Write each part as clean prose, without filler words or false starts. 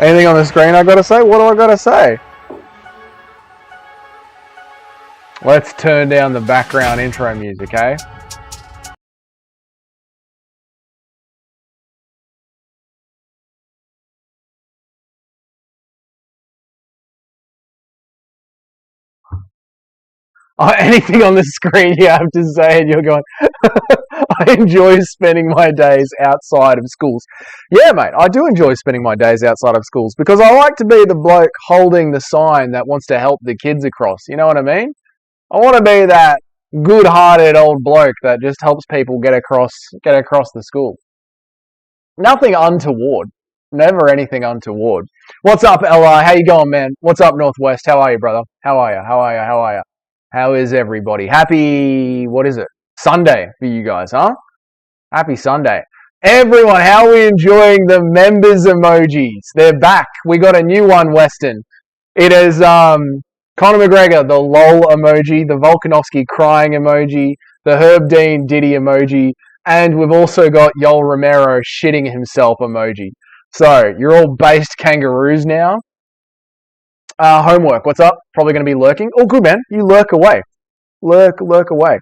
Anything on the screen I gotta say? What do I gotta say? Let's turn down the background intro music, eh? Anything on the screen you have to say, and you're going, I enjoy spending my days outside of schools. Yeah, mate, I do enjoy spending my days outside of schools because I like to be the bloke holding the sign that wants to help the kids across. You know what I mean? I want to be that good-hearted old bloke that just helps people get across the school. Nothing untoward. Never anything untoward. What's up, Li? How you going, man? What's up, Northwest? How are you, brother? How are you? How are you? How are you? How is everybody? Happy, what is it? Sunday for you guys, huh? Happy Sunday. Everyone, how are we enjoying the members emojis? They're back. We got a new one, Weston. It is Conor McGregor, the lol emoji, the Volkanovski crying emoji, the Herb Dean Diddy emoji, and we've also got Yoel Romero shitting himself emoji. So, you're all based kangaroos now. Homework, what's up? Probably going to be lurking. Oh, good, man. You lurk away. Lurk away.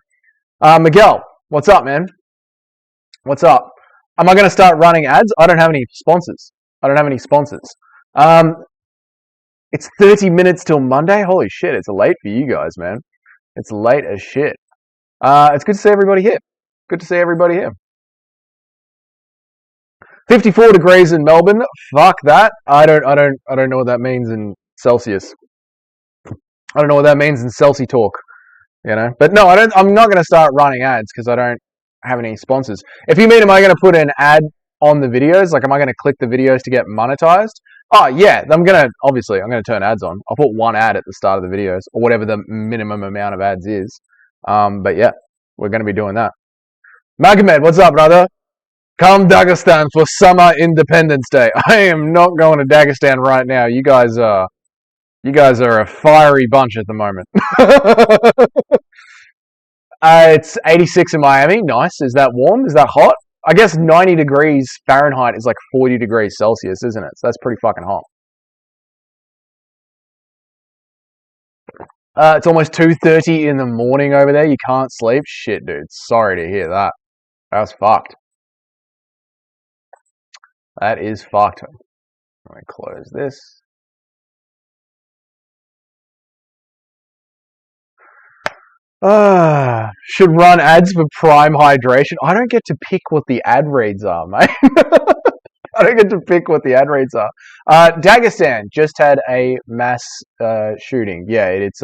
Miguel, what's up, man? What's up? Am I going to start running ads? I don't have any sponsors. It's 30 minutes till Monday? Holy shit, it's late for you guys, man. It's late as shit. It's good to see everybody here. 54 degrees in Melbourne. Fuck that. I don't know what that means in Celsius. I don't know what that means in Celsi talk, you know. But no, I'm not going to start running ads because I don't have any sponsors. If you mean, am I going to put an ad on the videos? Like, am I going to click the videos to get monetized? Oh yeah, I'm going to turn ads on. I'll put one ad at the start of the videos or whatever the minimum amount of ads is. But yeah, we're going to be doing that. Magomed, what's up, brother? Come Dagestan for summer Independence Day. I am not going to Dagestan right now. You guys are a fiery bunch at the moment. It's 86 in Miami. Nice. Is that warm? Is that hot? I guess 90 degrees Fahrenheit is like 40 degrees Celsius, isn't it? So that's pretty fucking hot. It's almost 2:30 in the morning over there. You can't sleep? Shit, dude. Sorry to hear that. That's fucked. That is fucked. Let me close this. Should run ads for Prime Hydration. I don't get to pick what the ad reads are, mate. I don't get to pick what the ad reads are. Dagestan just had a mass shooting. Yeah, it's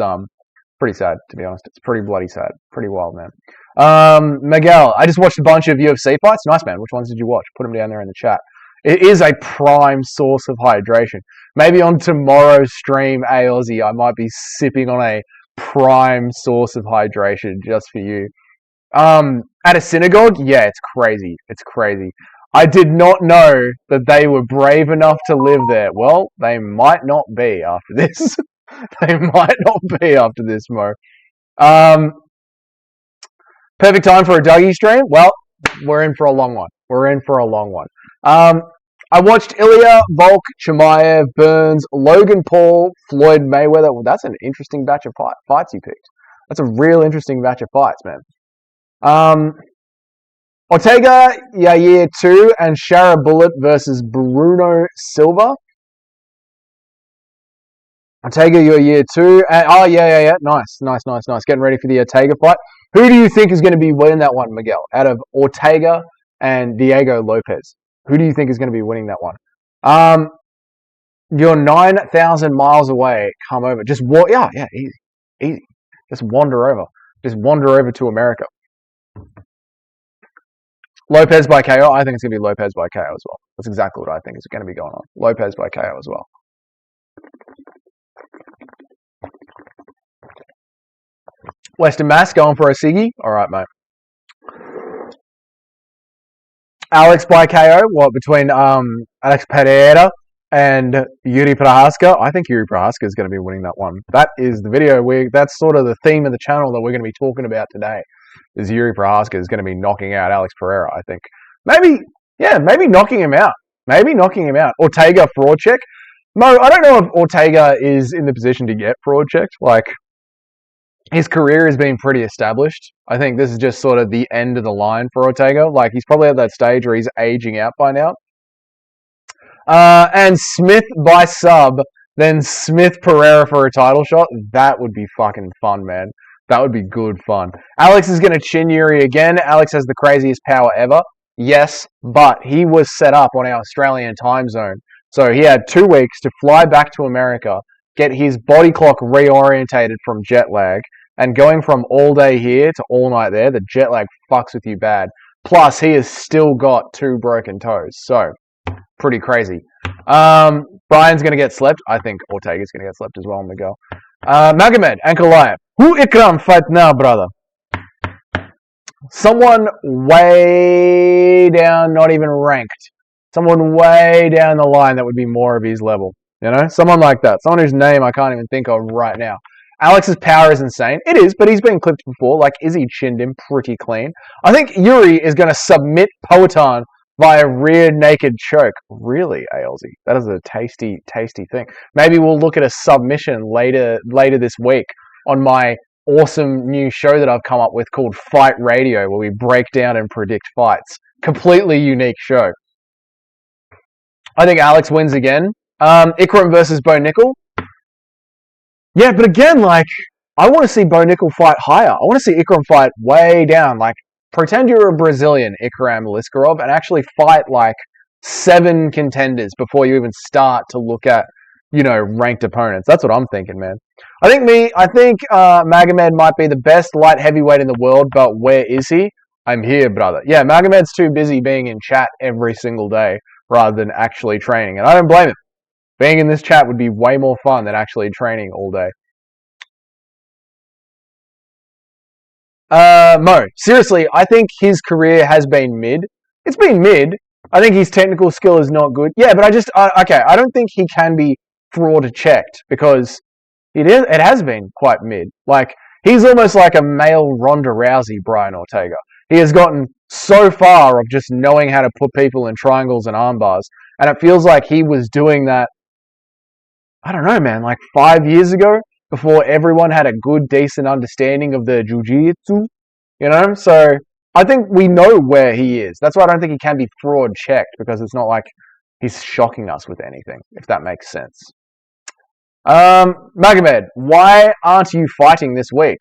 pretty sad, to be honest. It's pretty bloody sad. Pretty wild, man. Miguel, I just watched a bunch of UFC fights. Nice, man. Which ones did you watch? Put them down there in the chat. It is a prime source of hydration. Maybe on tomorrow's stream, Aussie, I might be sipping on a prime source of hydration just for you. At a synagogue, yeah, it's crazy. It's crazy. I did not know that they were brave enough to live there. Well, they might not be after this. They might not be after this, Mo. Perfect time for a Dougie stream? Well, we're in for a long one. I watched Ilya, Volk, Chimaev, Burns, Logan Paul, Floyd Mayweather. Well, that's an interesting batch of fights you picked. That's a real interesting batch of fights, man. Ortega, Yair 2, and Shara Bullet versus Bruno Silva. Ortega, Yair 2. And, oh, yeah. Nice. Getting ready for the Ortega fight. Who do you think is going to be winning that one, Miguel? Out of Ortega and Diego Lopez. Who do you think is going to be winning that one? You're 9,000 miles away. Come over. Just easy. Just wander over. Just wander over to America. Lopez by KO. I think it's going to be Lopez by KO as well. That's exactly what I think is going to be going on. Lopez by KO as well. Western Mass going for a Siggy. All right, mate. Alex by KO. What, between Alex Pereira and Yuri Prohaska? I think Yuri Prohaska is going to be winning that one. That is the video. That's sort of the theme of the channel that we're going to be talking about today. Is Yuri Prohaska is going to be knocking out Alex Pereira, I think. Maybe knocking him out. Ortega fraud check. Mo, I don't know if Ortega is in the position to get fraud checked. Like, his career has been pretty established. I think this is just sort of the end of the line for Ortega. Like, he's probably at that stage where he's aging out by now. And Smith by sub, then Smith Pereira for a title shot. That would be fucking fun, man. That would be good fun. Alex is going to chin Yuri again. Alex has the craziest power ever. Yes, but he was set up on our Australian time zone. So he had 2 weeks to fly back to America, get his body clock reorientated from jet lag, and going from all day here to all night there, the jet lag fucks with you bad. Plus, he has still got 2 broken toes. So, pretty crazy. Brian's going to get slept. I think Ortega's going to get slept as well on the go. Magomed, Ankalaev. Who Ikram fight now, brother? Someone way down, not even ranked. Someone way down the line that would be more of his level. You know? Someone like that. Someone whose name I can't even think of right now. Alex's power is insane. It is, but he's been clipped before. Like, Izzy chinned him pretty clean. I think Yuri is going to submit Poatan via rear naked choke. Really, ALZ? That is a tasty, tasty thing. Maybe we'll look at a submission later this week on my awesome new show that I've come up with called Fight Radio, where we break down and predict fights. Completely unique show. I think Alex wins again. Ikram versus Bo Nickel. Yeah, but again, like, I want to see Bo Nickel fight higher. I want to see Ikram fight way down. Like, pretend you're a Brazilian, Ikram Liskarov, and actually fight, like, 7 contenders before you even start to look at, you know, ranked opponents. That's what I'm thinking, man. I think Magomed might be the best light heavyweight in the world, but where is he? I'm here, brother. Yeah, Magomed's too busy being in chat every single day rather than actually training, and I don't blame him. Being in this chat would be way more fun than actually training all day. Mo, seriously, I think his career has been mid. It's been mid. I think his technical skill is not good. Yeah, but I don't think he can be fraud checked because it has been quite mid. Like, he's almost like a male Ronda Rousey, Brian Ortega. He has gotten so far of just knowing how to put people in triangles and arm bars, and it feels like he was doing that, I don't know, man, like 5 years ago, before everyone had a good, decent understanding of the jiu-jitsu, you know? So I think we know where he is. That's why I don't think he can be fraud checked, because it's not like he's shocking us with anything, if that makes sense. Magomed, why aren't you fighting this week?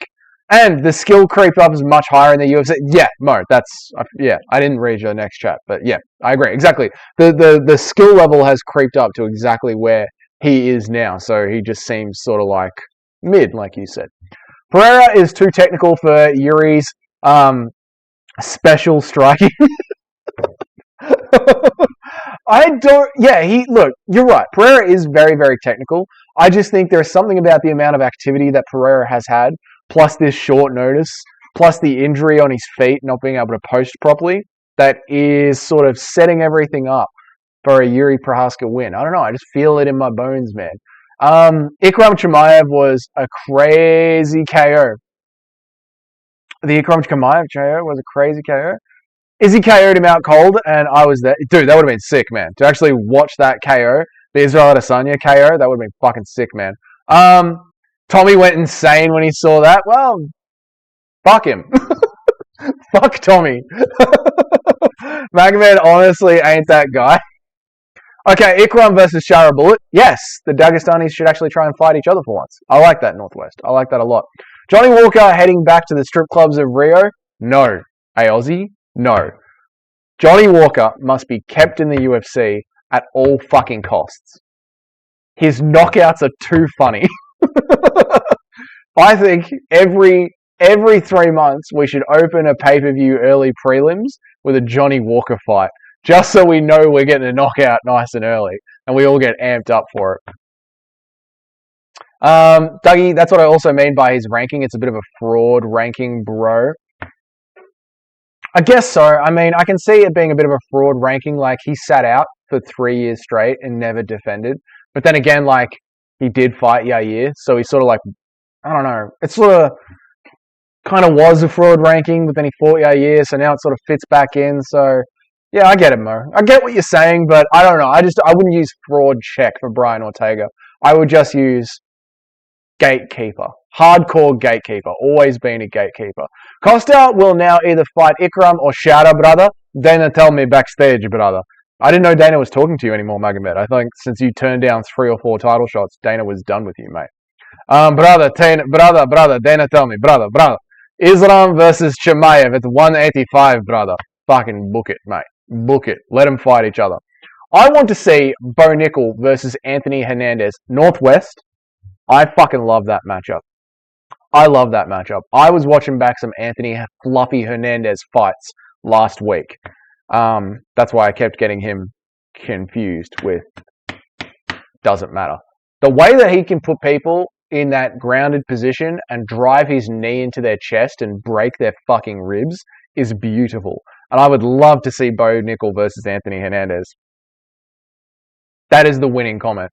And the skill creep up is much higher in the UFC. Yeah, Mo, I didn't read your next chat, but yeah, I agree. Exactly. The skill level has creeped up to exactly where he is now, so he just seems sort of like mid, like you said. Pereira is too technical for Yuri's special striking. Look, you're right. Pereira is very, very technical. I just think there's something about the amount of activity that Pereira has had, plus this short notice, plus the injury on his feet, not being able to post properly, that is sort of setting everything up for a Yuri Prochazka win. I don't know. I just feel it in my bones, man. Ikram Chimaev was a crazy KO. The Ikram Chimaev KO was a crazy KO. Izzy KO'd him out cold, and I was there. Dude, that would have been sick, man. To actually watch that KO, the Israel Adesanya KO, that would have been fucking sick, man. Tommy went insane when he saw that. Well, fuck him. Fuck Tommy. Magomed honestly ain't that guy. Okay, Ikram versus Shara Bullet. Yes, the Dagestanis should actually try and fight each other for once. I like that, Northwest. I like that a lot. Johnny Walker heading back to the strip clubs of Rio? No. Hey, Aussie? No. Johnny Walker must be kept in the UFC at all fucking costs. His knockouts are too funny. I think every 3 months we should open a pay-per-view early prelims with a Johnny Walker fight, just so we know we're getting a knockout nice and early, and we all get amped up for it. Dougie, that's what I also mean by his ranking. It's a bit of a fraud ranking, bro. I guess so. I mean, I can see it being a bit of a fraud ranking. Like, he sat out for 3 years straight and never defended. But then again, like, he did fight Yair, so he's sort of like, I don't know. It sort of kind of was a fraud ranking, but then he fought Yair, so now it sort of fits back in. So, Yeah, I get it, Mo. I get what you're saying, but I don't know. I wouldn't use fraud check for Brian Ortega. I would just use gatekeeper. Hardcore gatekeeper. Always been a gatekeeper. Costa will now either fight Ikram or Shada, brother. Dana tell me backstage, brother. I didn't know Dana was talking to you anymore, Magomed. I think since you turned down 3 or 4 title shots, Dana was done with you, mate. Brother, Dana tell me, brother. Islam versus Chimaev. It's 185, brother. Fucking book it, mate. Book it. Let them fight each other. I want to see Bo Nickel versus Anthony Hernandez. Northwest. I fucking love that matchup. I love that matchup. I was watching back some Anthony Fluffy Hernandez fights last week. That's why I kept getting him confused with doesn't matter. The way that he can put people in that grounded position and drive his knee into their chest and break their fucking ribs is beautiful. And I would love to see Bo Nickel versus Anthony Hernandez. That is the winning comment.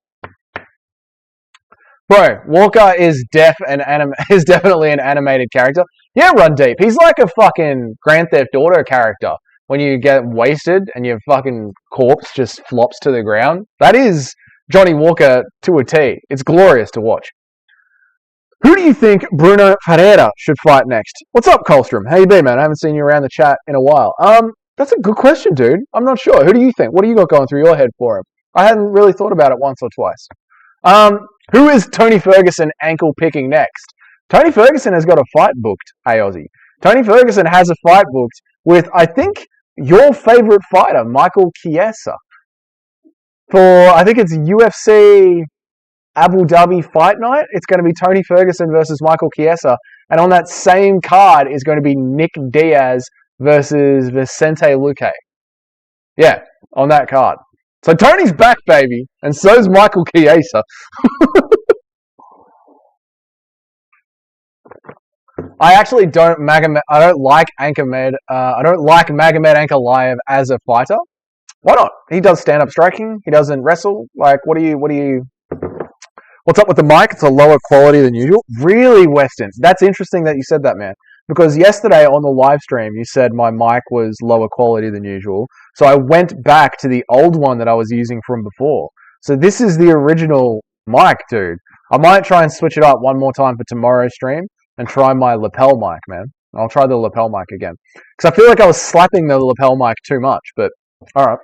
Bro, Walker is is definitely an animated character. Yeah, Run Deep. He's like a fucking Grand Theft Auto character. When you get wasted and your fucking corpse just flops to the ground. That is Johnny Walker to a T. It's glorious to watch. Who do you think Bruno Ferreira should fight next? What's up, Colstrom? How you been, man? I haven't seen you around the chat in a while. That's a good question, dude. I'm not sure. Who do you think? What do you got going through your head for him? I hadn't really thought about it once or twice. Who is Tony Ferguson ankle picking next? Tony Ferguson has got a fight booked, hey Aussie. Tony Ferguson has a fight booked with, I think, your favorite fighter, Michael Chiesa. For, I think it's UFC Abu Dhabi Fight Night. It's going to be Tony Ferguson versus Michael Chiesa. And on that same card is going to be Nick Diaz versus Vicente Luque. Yeah, on that card. So Tony's back, baby. And so's Michael Chiesa. I actually don't like Magomed Ankalaev as a fighter. Why not? He does stand-up striking. He doesn't wrestle. Like, what's up with the mic? It's a lower quality than usual. Really, Weston? That's interesting that you said that, man. Because yesterday on the live stream, you said my mic was lower quality than usual. So I went back to the old one that I was using from before. So this is the original mic, dude. I might try and switch it up one more time for tomorrow's stream and try my lapel mic, man. I'll try the lapel mic again. Because I feel like I was slapping the lapel mic too much, but alright.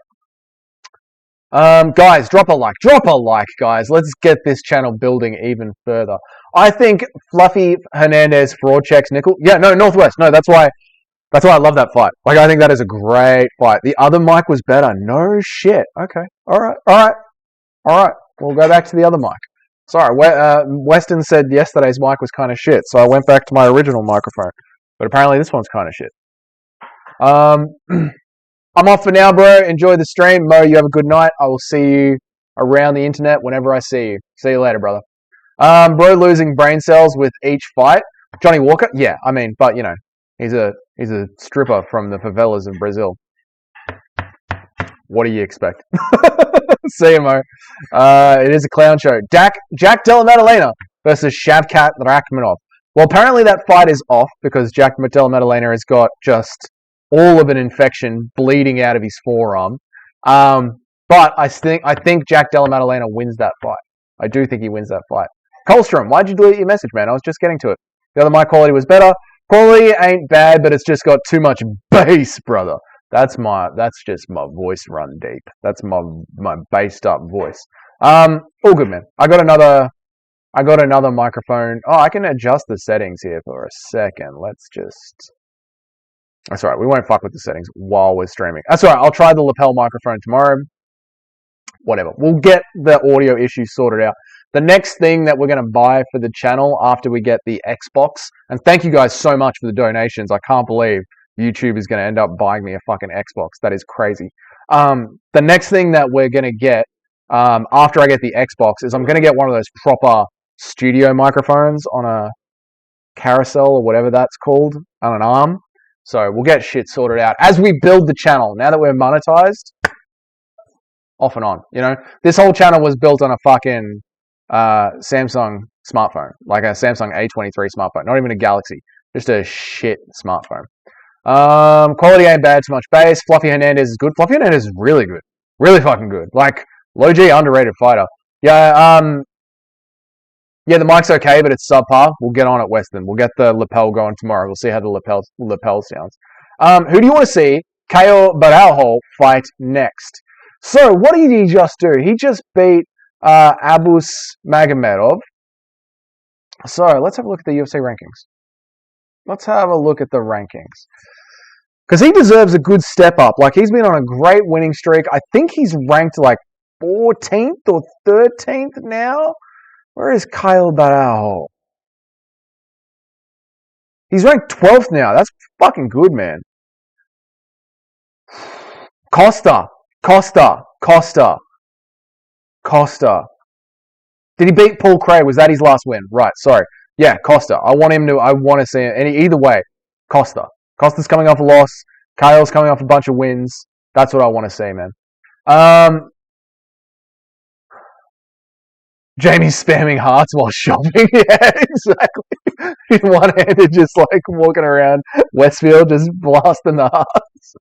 Guys, drop a like, guys. Let's get this channel building even further. I think Fluffy Hernandez fraud checks Nickel. Yeah, no, Northwest. No, that's why I love that fight. Like, I think that is a great fight. The other mic was better. No shit. Okay. All right. We'll go back to the other mic. Sorry, Weston said yesterday's mic was kind of shit, so I went back to my original microphone. But apparently this one's kind of shit. I'm off for now, bro. Enjoy the stream. Mo, you have a good night. I will see you around the internet whenever I see you. See you later, brother. Bro losing brain cells with each fight. Johnny Walker? Yeah, I mean, but, you know, he's a stripper from the favelas of Brazil. What do you expect? See you, Mo. It is a clown show. Jack Della Maddalena versus Shavkat Rakhmonov. Well, apparently that fight is off because Jack Della Maddalena has got just all of an infection bleeding out of his forearm. But I think Jack Della Maddalena wins that fight. I do think he wins that fight. Colstrom, why'd you delete your message, man? I was just getting to it. The other mic quality was better. Quality ain't bad, but it's just got too much bass, brother. That's just my voice run deep. That's my bassed up voice. All good, man. I got another microphone. Oh, I can adjust the settings here for a second. That's all right. We won't fuck with the settings while we're streaming. That's all right. I'll try the lapel microphone tomorrow. Whatever. We'll get the audio issues sorted out. The next thing that we're going to buy for the channel after we get the Xbox, and thank you guys so much for the donations. I can't believe YouTube is going to end up buying me a fucking Xbox. That is crazy. The next thing that we're going to get after I get the Xbox is I'm going to get one of those proper studio microphones on a carousel or whatever that's called, on an arm. So we'll get shit sorted out as we build the channel. Now that we're monetized, off and on. You know, this whole channel was built on a fucking Samsung smartphone, like a Samsung A23 smartphone, not even a Galaxy, just a shit smartphone. Quality ain't bad, too much base. Fluffy Hernandez is good. Fluffy Hernandez is really good. Really fucking good. Like, low G, underrated fighter. Yeah, yeah, the mic's okay, but it's subpar. We'll get on it, Weston. We'll get the lapel going tomorrow. We'll see how the lapel sounds. Who do you want to see Kale Baralho fight next? So, what did he just do? He just beat Abus Magomedov. So, let's have a look at the UFC rankings. Let's have a look at the rankings. Because he deserves a good step up. Like, he's been on a great winning streak. I think he's ranked like 14th or 13th now. Where is Kyle Barao? He's ranked 12th now. That's fucking good, man. Costa. Did he beat Paul Craig? Was that his last win? Right, sorry. Yeah, Costa. I want to see him. Either way, Costa. Costa's coming off a loss. Kale's coming off a bunch of wins. That's what I want to see, man. Jamie's spamming hearts while shopping. Yeah, exactly. He's one-handed, just like walking around Westfield, just blasting the hearts.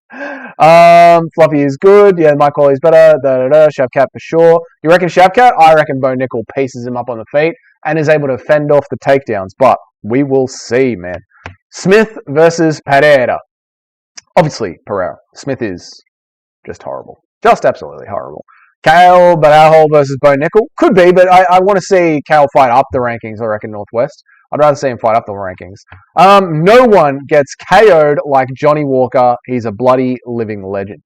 Fluffy is good. Yeah, my quality's better. Shavkat for sure. You reckon Shavkat? I reckon Bo Nickel pieces him up on the feet and is able to fend off the takedowns. But we will see, man. Smith versus Pereira. Obviously, Pereira. Smith is just horrible. Just absolutely horrible. Kale Baralho versus Bo Nickel. Could be, but I want to see Kale fight up the rankings, I reckon, Northwest. I'd rather see him fight up the rankings. No one gets KO'd like Johnny Walker. He's a bloody living legend.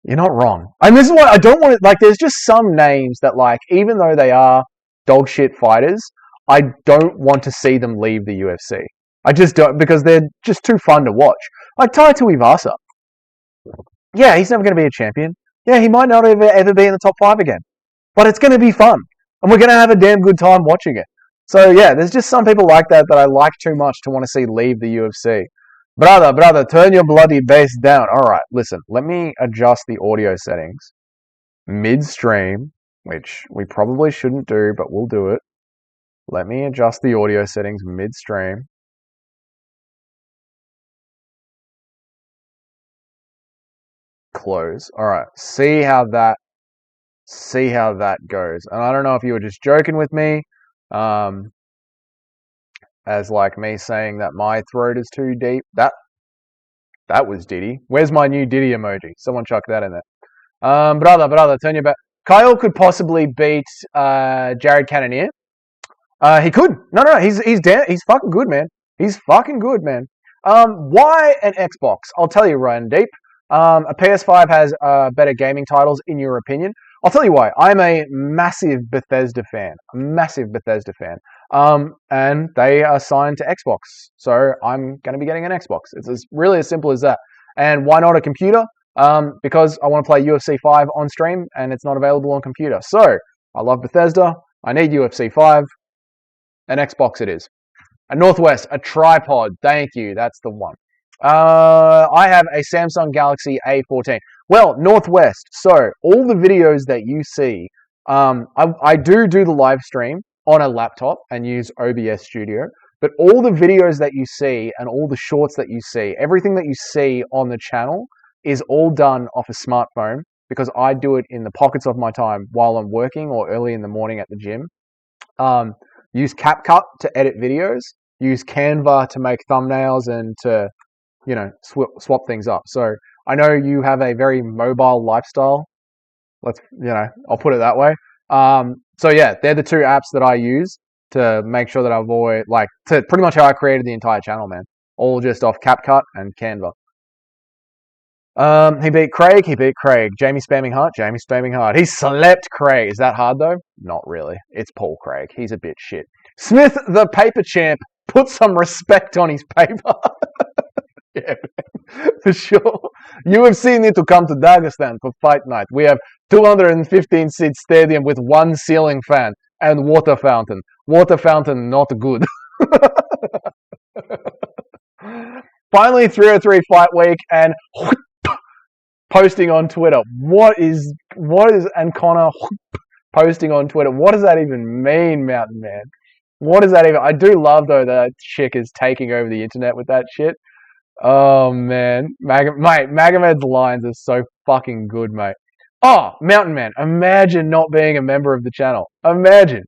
You're not wrong. And this is why I don't want to, like, there's just some names that, like, even though they are dog shit fighters, I don't want to see them leave the UFC. I just don't, because they're just too fun to watch. Like Tai Tuivasa. Yeah, he's never going to be a champion. Yeah, he might not ever be in the top 5 again. But it's going to be fun. And we're going to have a damn good time watching it. So, yeah, there's just some people like that I like too much to want to see leave the UFC. Brother, turn your bloody bass down. All right, listen, let me adjust the audio settings midstream, which we probably shouldn't do, but we'll do it. Let me adjust the audio settings midstream. Close. All right, see how that goes. And I don't know if you were just joking with me, as like me saying that my throat is too deep. That was Diddy. Where's my new Diddy emoji? Someone chuck that in there. Brother, turn your back. Kyle could possibly beat Jared Cannonier. He could. No, he's down. He's fucking good, man. He's fucking good, man. Why an Xbox? I'll tell you, Ryan Deep. A PS5 has better gaming titles, in your opinion. I'll tell you why. I'm a massive Bethesda fan. And they are signed to Xbox. So I'm going to be getting an Xbox. It's really as simple as that. And why not a computer? Because I want to play UFC 5 on stream and it's not available on computer. So I love Bethesda. I need UFC 5. An Xbox it is. A Northwest, a tripod. Thank you. That's the one. I have a Samsung Galaxy A14. Well, Northwest. So all the videos that you see, I do the live stream on a laptop and use OBS Studio. But all the videos that you see and all the shorts that you see, everything that you see on the channel is all done off a smartphone because I do it in the pockets of my time while I'm working or early in the morning at the gym. Use CapCut to edit videos. Use Canva to make thumbnails and to, swap things up. So I know you have a very mobile lifestyle. I'll put it that way. So yeah, they're the two apps that I use to make sure that I avoid, to pretty much how I created the entire channel, man. All just off CapCut and Canva. He beat Craig. Jamie spamming hard. He slept Craig. Is that hard though? Not really. It's Paul Craig. He's a bit shit. Smith, the paper champ, put some respect on his paper. Yeah, man, for sure. UFC need to come to Dagestan for fight night. We have 215-seat stadium with one ceiling fan and water fountain. Water fountain not good. Finally, 303 fight week and posting on Twitter. What is and Connor posting on Twitter? What does that even mean, Mountain Man? What does that even? I do love though that chick is taking over the internet with that shit. Oh man, mate, Magomed's lines are so fucking good, mate. Oh, Mountain Man, imagine not being a member of the channel. Imagine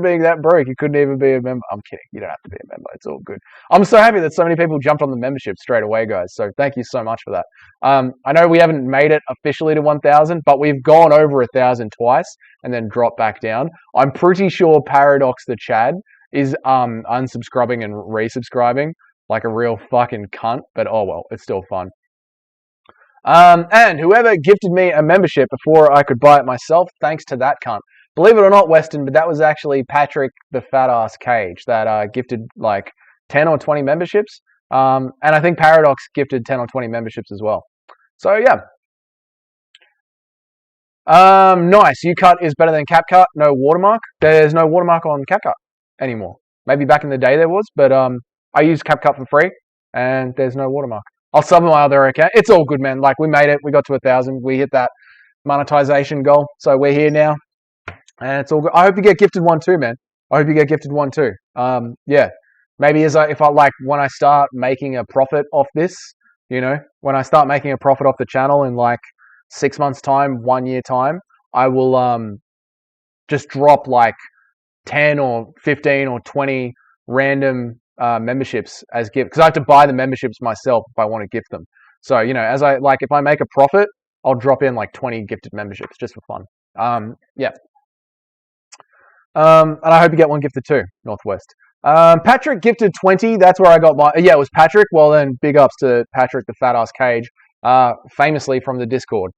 being that broke. You couldn't even be a member. I'm kidding. You don't have to be a member. It's all good. I'm so happy that so many people jumped on the membership straight away, guys. So thank you so much for that. I know we haven't made it officially to 1,000, but we've gone over 1,000 twice and then dropped back down. I'm pretty sure Paradox the Chad is unsubscribing and resubscribing like a real fucking cunt, but oh well, it's still fun. And whoever gifted me a membership before I could buy it myself, thanks to that cunt. Believe it or not, Weston, but that was actually Patrick the Fat Ass Cage that gifted like 10 or 20 memberships. And I think Paradox gifted 10 or 20 memberships as well. So yeah. Nice. U-Cut is better than CapCut. No watermark. There's no watermark on CapCut anymore. Maybe back in the day there was, but I use CapCut for free, and there's no watermark. I'll sub my other account. It's all good, man. Like, we made it. We got to 1,000. We hit that monetization goal. So we're here now, and it's all good. I hope you get gifted one too, man. I hope you get gifted one too. Yeah. Maybe if I like, when I start making a profit off this, you know, when I start making a profit off the channel in like 6 months time, 1 year time, I will just drop like 10 or 15 or 20 random memberships as gift, because I have to buy the memberships myself if I want to gift them. So, you know, if I make a profit, I'll drop in like 20 gifted memberships just for fun. Yeah. And I hope you get one gifted too, Northwest. Patrick gifted 20. That's where I got my. Yeah, it was Patrick. Well, then big ups to Patrick the Fat Ass Cage, famously from the Discord,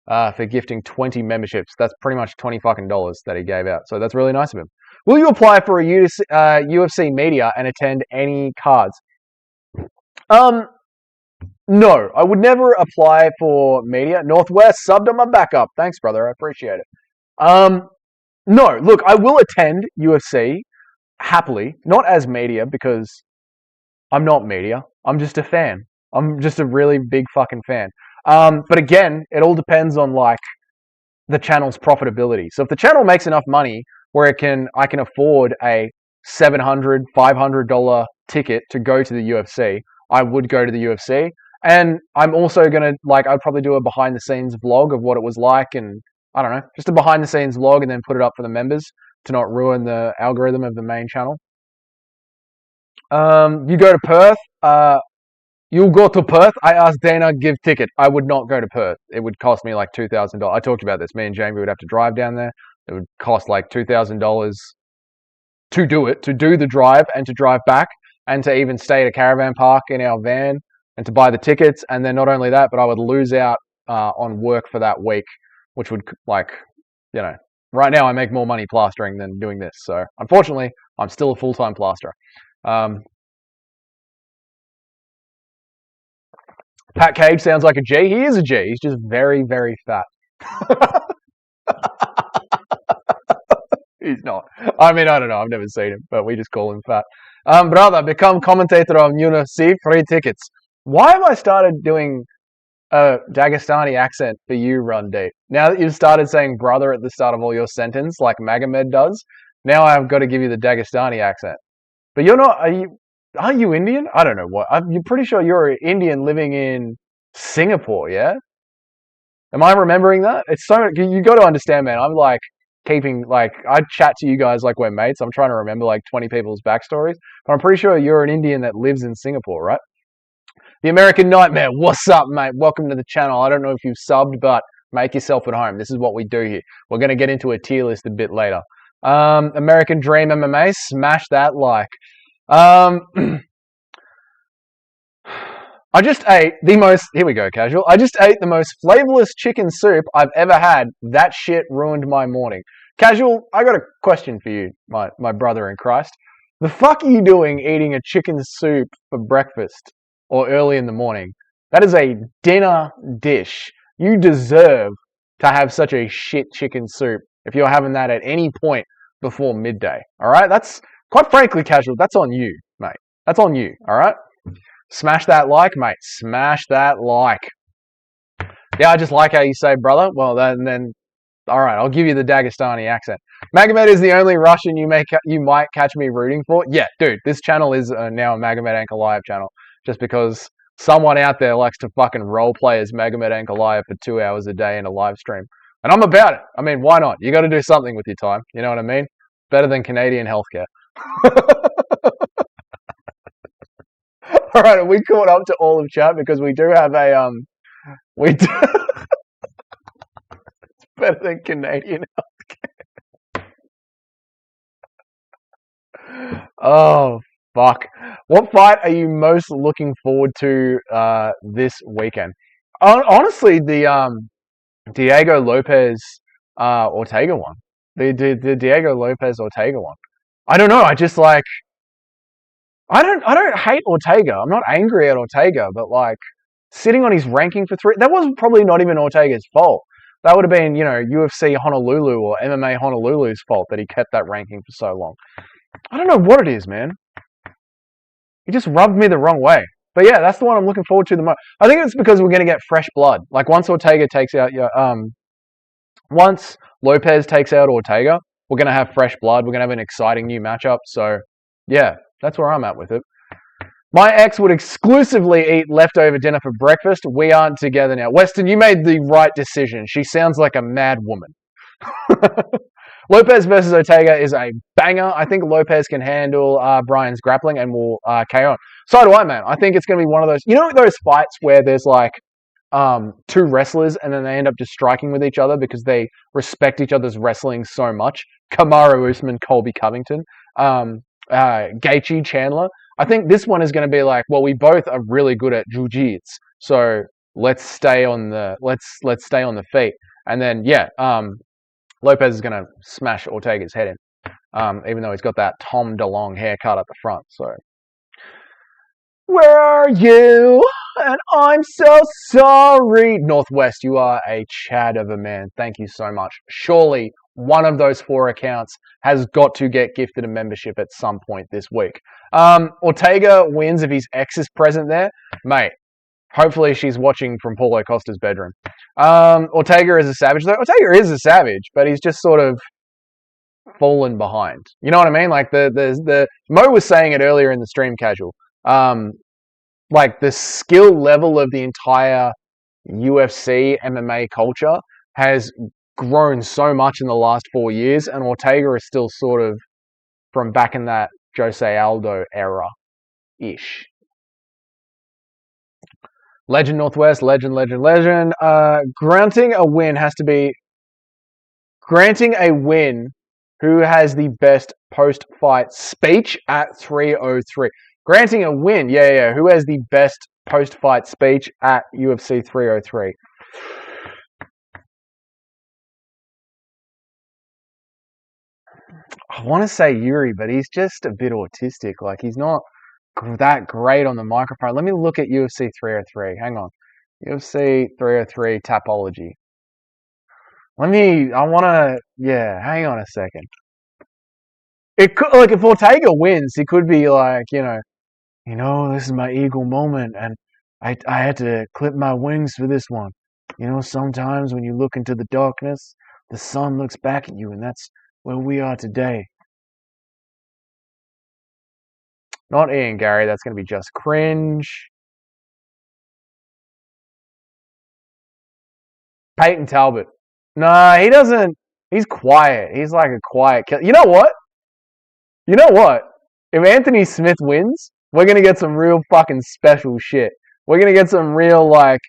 for gifting 20 memberships. That's pretty much $20 fucking that he gave out. So that's really nice of him. Will you apply for a UFC media and attend any cards? No, I would never apply for media. Northwest subbed on my backup. Thanks, brother. I appreciate it. No, look, I will attend UFC happily, not as media, because I'm not media. I'm just a fan. I'm just a really big fucking fan. But again, it all depends on like the channel's profitability. So if the channel makes enough money where I can afford a $700, $500 ticket to go to the UFC, I would go to the UFC. And I'm also gonna I'd probably do a behind the scenes vlog of what it was like, and I don't know, just a behind the scenes vlog, and then put it up for the members to not ruin the algorithm of the main channel. You go to Perth. You'll go to Perth. I asked Dana, give ticket. I would not go to Perth. It would cost me like $2,000. I talked about this. Me and Jamie would have to drive down there. It would cost like $2,000 to do it, to do the drive and to drive back, and to even stay at a caravan park in our van and to buy the tickets. And then not only that, but I would lose out on work for that week, which would, like, you know, right now I make more money plastering than doing this. So unfortunately, I'm still a full-time plasterer. Pat Cage sounds like a G. He is a G. He's just very, very fat. He's not. I mean, I don't know. I've never seen him, but we just call him fat. Brother, become commentator on UFC, free tickets. Why have I started doing a Dagestani accent for you, Run Deep? Now that you've started saying brother at the start of all your sentence, like Magomed does, now I've got to give you the Dagestani accent. But you're not. Aren't you Indian? I don't know what. You're pretty sure you're Indian living in Singapore, yeah? Am I remembering that? It's so. You got to understand, man. I'm like keeping, like, I chat to you guys like we're mates. I'm trying to remember like 20 people's backstories, but I'm pretty sure you're an Indian that lives in Singapore, right? The American Nightmare, what's up, mate? Welcome to the channel. I don't know if you've subbed, but make yourself at home. This is what we do here. We're going to get into a tier list a bit later. American Dream MMA, smash that like. I just ate the most, here we go, casual. I just ate the most flavorless chicken soup I've ever had. That shit ruined my morning. Casual, I got a question for you, my brother in Christ. The fuck are you doing eating a chicken soup for breakfast or early in the morning? That is a dinner dish. You deserve to have such a shit chicken soup if you're having that at any point before midday. All right? That's, quite frankly, casual, that's on you, mate. That's on you, all right? Smash that like, mate. Smash that like. Yeah, I just like how you say brother. Well, then all right, I'll give you the Dagestani accent. Magomed is the only Russian you might catch me rooting for. Yeah, dude, this channel is now a Magomed Ankalaev channel, just because Someone out there likes to fucking role play as Magomed Ankalaev for 2 hours a day in a live stream. And I'm about it. I mean, why not? You got to do something with your time. You know what I mean? Better than Canadian healthcare. All right, are we caught up to all of chat? Because we do have a we do it's better than Canadian healthcare. Oh fuck! What fight are you most looking forward to this weekend? Honestly, the Diego Lopez Ortega one. The Diego Lopez Ortega one. I don't know. I just like. I don't hate Ortega. I'm not angry at Ortega, but like sitting on his ranking for 3, that was probably not even Ortega's fault. That would have been, UFC Honolulu or MMA Honolulu's fault that he kept that ranking for so long. I don't know what it is, man. He just rubbed me the wrong way. But yeah, that's the one I'm looking forward to the most. I think it's because we're going to get fresh blood. Like once Ortega takes out once Lopez takes out Ortega, we're going to have fresh blood. We're going to have an exciting new matchup. So yeah, that's where I'm at with it. My ex would exclusively eat leftover dinner for breakfast. We aren't together now. Weston, you made the right decision. She sounds like a mad woman. Lopez versus Ortega is a banger. I think Lopez can handle Brian's grappling and will KO. So do I, man. I think it's going to be one of those, those fights where there's like 2 wrestlers and then they end up just striking with each other because they respect each other's wrestling so much. Kamaru Usman, Colby Covington, Gaethje, Chandler. I think this one is going to be like, well, we both are really good at jiu-jitsu, so let's stay on the feet. And then Lopez is going to smash Ortega's head in, even though he's got that Tom DeLonge haircut at the front. So, where are you? And I'm so sorry. Northwest, you are a Chad of a man. Thank you so much. Surely one of those 4 accounts has got to get gifted a membership at some point this week. Ortega wins if his ex is present there. Mate, hopefully she's watching from Paulo Costa's bedroom. Ortega is a savage, though. Ortega is a savage, but he's just sort of fallen behind. You know what I mean? Like the Mo was saying it earlier in the stream, casual. Like the skill level of the entire UFC MMA culture has grown so much in the last 4 years, and Ortega is still sort of from back in that Jose Aldo era-ish. Legend Northwest, legend. Granting a win, who has the best post-fight speech at 303. Granting a win, yeah. Who has the best post-fight speech at UFC 303? I want to say Yuri, but he's just a bit autistic. Like, he's not that great on the microphone. Let me look at UFC 303. Hang on. UFC 303 Tapology. Hang on a second. It could, like, if Ortega wins, he could be like, this is my eagle moment, and I had to clip my wings for this one. Sometimes when you look into the darkness, the sun looks back at you, and that's where we are today. Not Ian Gary, that's going to be just cringe. Peyton Talbot. No, he doesn't. He's quiet. He's like a quiet killer. You know what? If Anthony Smith wins, we're going to get some real fucking special shit. We're going to get some real, like,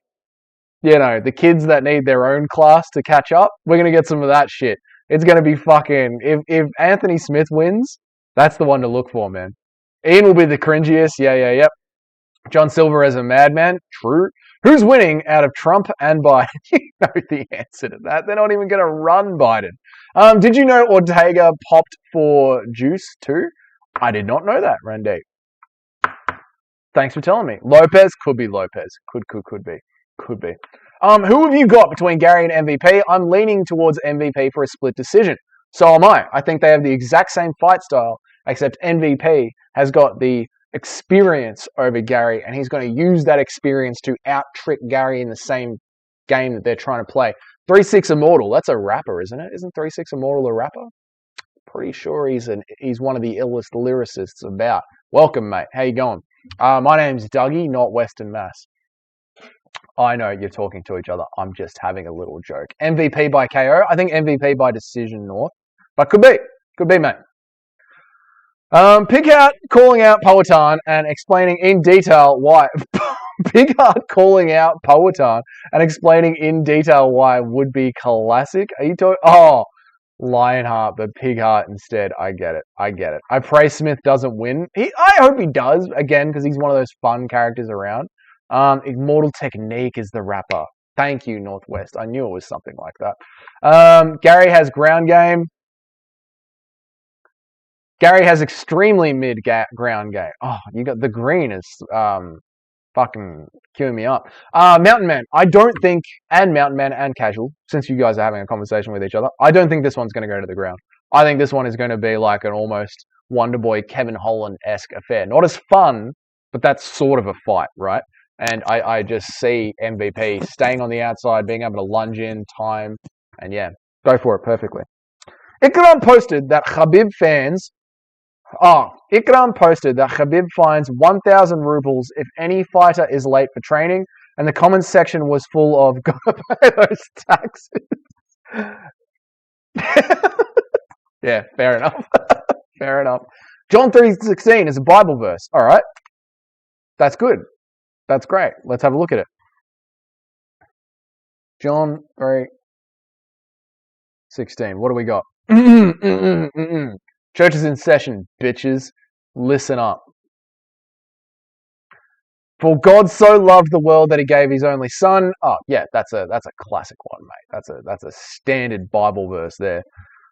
the kids that need their own class to catch up. We're going to get some of that shit. It's going to be fucking... If Anthony Smith wins, that's the one to look for, man. Ian will be the cringiest. Yep. John Silver as a madman. True. Who's winning out of Trump and Biden? You know the answer to that. They're not even going to run Biden. Did you know Ortega popped for Juice too? I did not know that, Randy. Thanks for telling me. Lopez? Could be Lopez. Could be. Who have you got between Gary and MVP? I'm leaning towards MVP for a split decision. So am I. I think they have the exact same fight style, except MVP has got the experience over Gary, and he's going to use that experience to out-trick Gary in the same game that they're trying to play. 3-6 Immortal, that's a rapper, isn't it? Isn't 3-6 Immortal a rapper? Pretty sure he's one of the illest lyricists about. Welcome, mate. How you going? My name's Dougie, not Western Mass. I know you're talking to each other. I'm just having a little joke. MVP by KO. I think MVP by decision, North. But could be. Could be, mate. Pigheart calling out Powhatan and explaining in detail why. Pigheart calling out Powhatan and explaining in detail why would be classic. Are you talking? Oh, Lionheart, but Pigheart instead. I get it. I get it. I pray Smith doesn't win. I hope he does, again, because he's one of those fun characters around. Immortal Technique is the rapper. Thank you, Northwest. I knew it was something like that. Gary has ground game. Gary has extremely mid ground game. Oh, you got the green is fucking queuing me up. Mountain Man. I don't think, and Mountain Man and Casual, since you guys are having a conversation with each other, I don't think this one's going to go to the ground. I think this one is going to be like an almost Wonderboy Kevin Holland-esque affair. Not as fun, but that's sort of a fight, right? And I just see MVP staying on the outside, being able to lunge in, time, and yeah, go for it perfectly. Ikram posted that Khabib fines 1,000 rubles if any fighter is late for training, and the comments section was full of gotta pay those taxes. Yeah, fair enough. Fair enough. John 3:16 is a Bible verse. All right. That's good. That's great. Let's have a look at it. John 3:16. What do we got? Church is in session, bitches. Listen up. For God so loved the world that he gave his only son. Oh, yeah, that's a classic one, mate. That's a standard Bible verse there.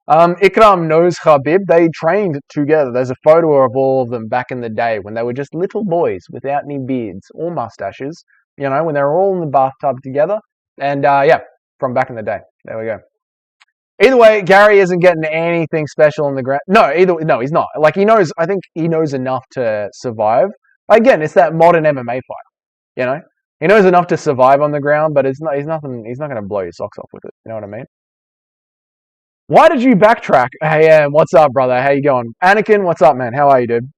Ikram knows Khabib. They trained together. There's a photo of all of them back in the day when they were just little boys without any beards or mustaches. You know, when they were all in the bathtub together. And yeah, from back in the day. There we go. Either way, Gary isn't getting anything special on the ground. No, he's not. Like I think he knows enough to survive. Again, it's that modern MMA fight. You know, he knows enough to survive on the ground, but he's not going to blow your socks off with it. You know what I mean? Why did you backtrack? Hey, what's up, brother? How you going? Anakin, what's up, man? How are you, dude?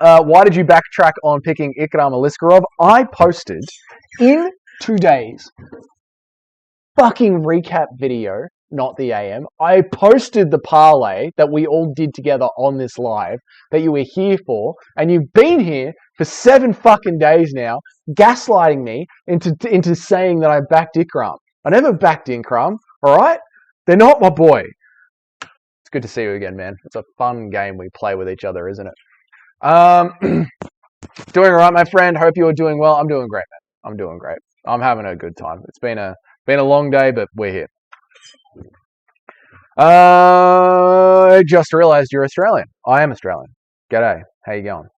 Why did you backtrack on picking Ikram Aliskerov? I posted in 2 days fucking recap video. Not the AM. I posted the parlay that we all did together on this live that you were here for, and you've been here for 7 fucking days now, gaslighting me into saying that I backed Ikram. I never backed Ikram, alright? They're not my boy. It's good to see you again, man. It's a fun game we play with each other, isn't it? Doing alright, my friend. Hope you're doing well. I'm doing great, man. I'm doing great. I'm having a good time. It's been a long day, but we're here. I just realised you're Australian. I am Australian. G'day. How you going?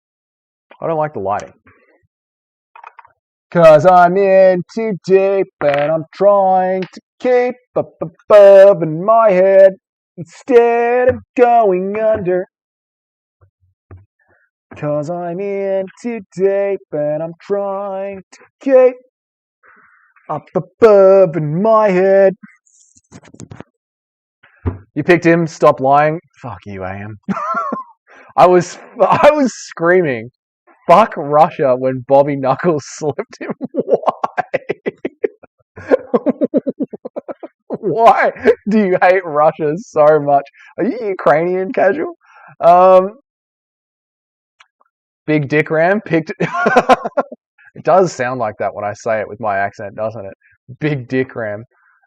I don't like the lighting. 'Cause I'm in too deep and I'm trying to keep up above in my head instead of going under. 'Cause I'm in too deep and I'm trying to keep up above in my head. You picked him. Stop lying. Fuck you, AM. I was screaming, "Fuck Russia!" when Bobby Knuckles slipped him. Why? Why do you hate Russia so much? Are you Ukrainian, Casual? Big Dick Ram picked. It does sound like that when I say it with my accent, doesn't it? Big Dick Ram.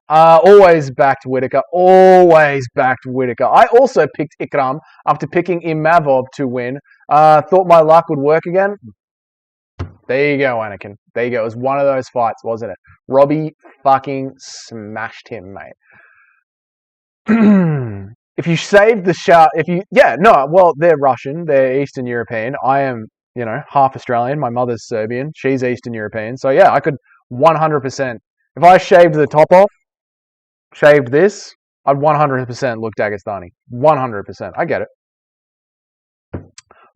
Always backed Whittaker. Always backed Whittaker. I also picked Ikram after picking Imavov to win. Thought my luck would work again. There you go, Anakin. There you go. It was one of those fights, wasn't it? Robbie fucking smashed him, mate. If you saved the shot, they're Russian. They're Eastern European. I am, half Australian. My mother's Serbian. She's Eastern European. So yeah, I could 100%. If I shaved the top off, shaved this, I'd 100% look Dagestani. 100%. I get it.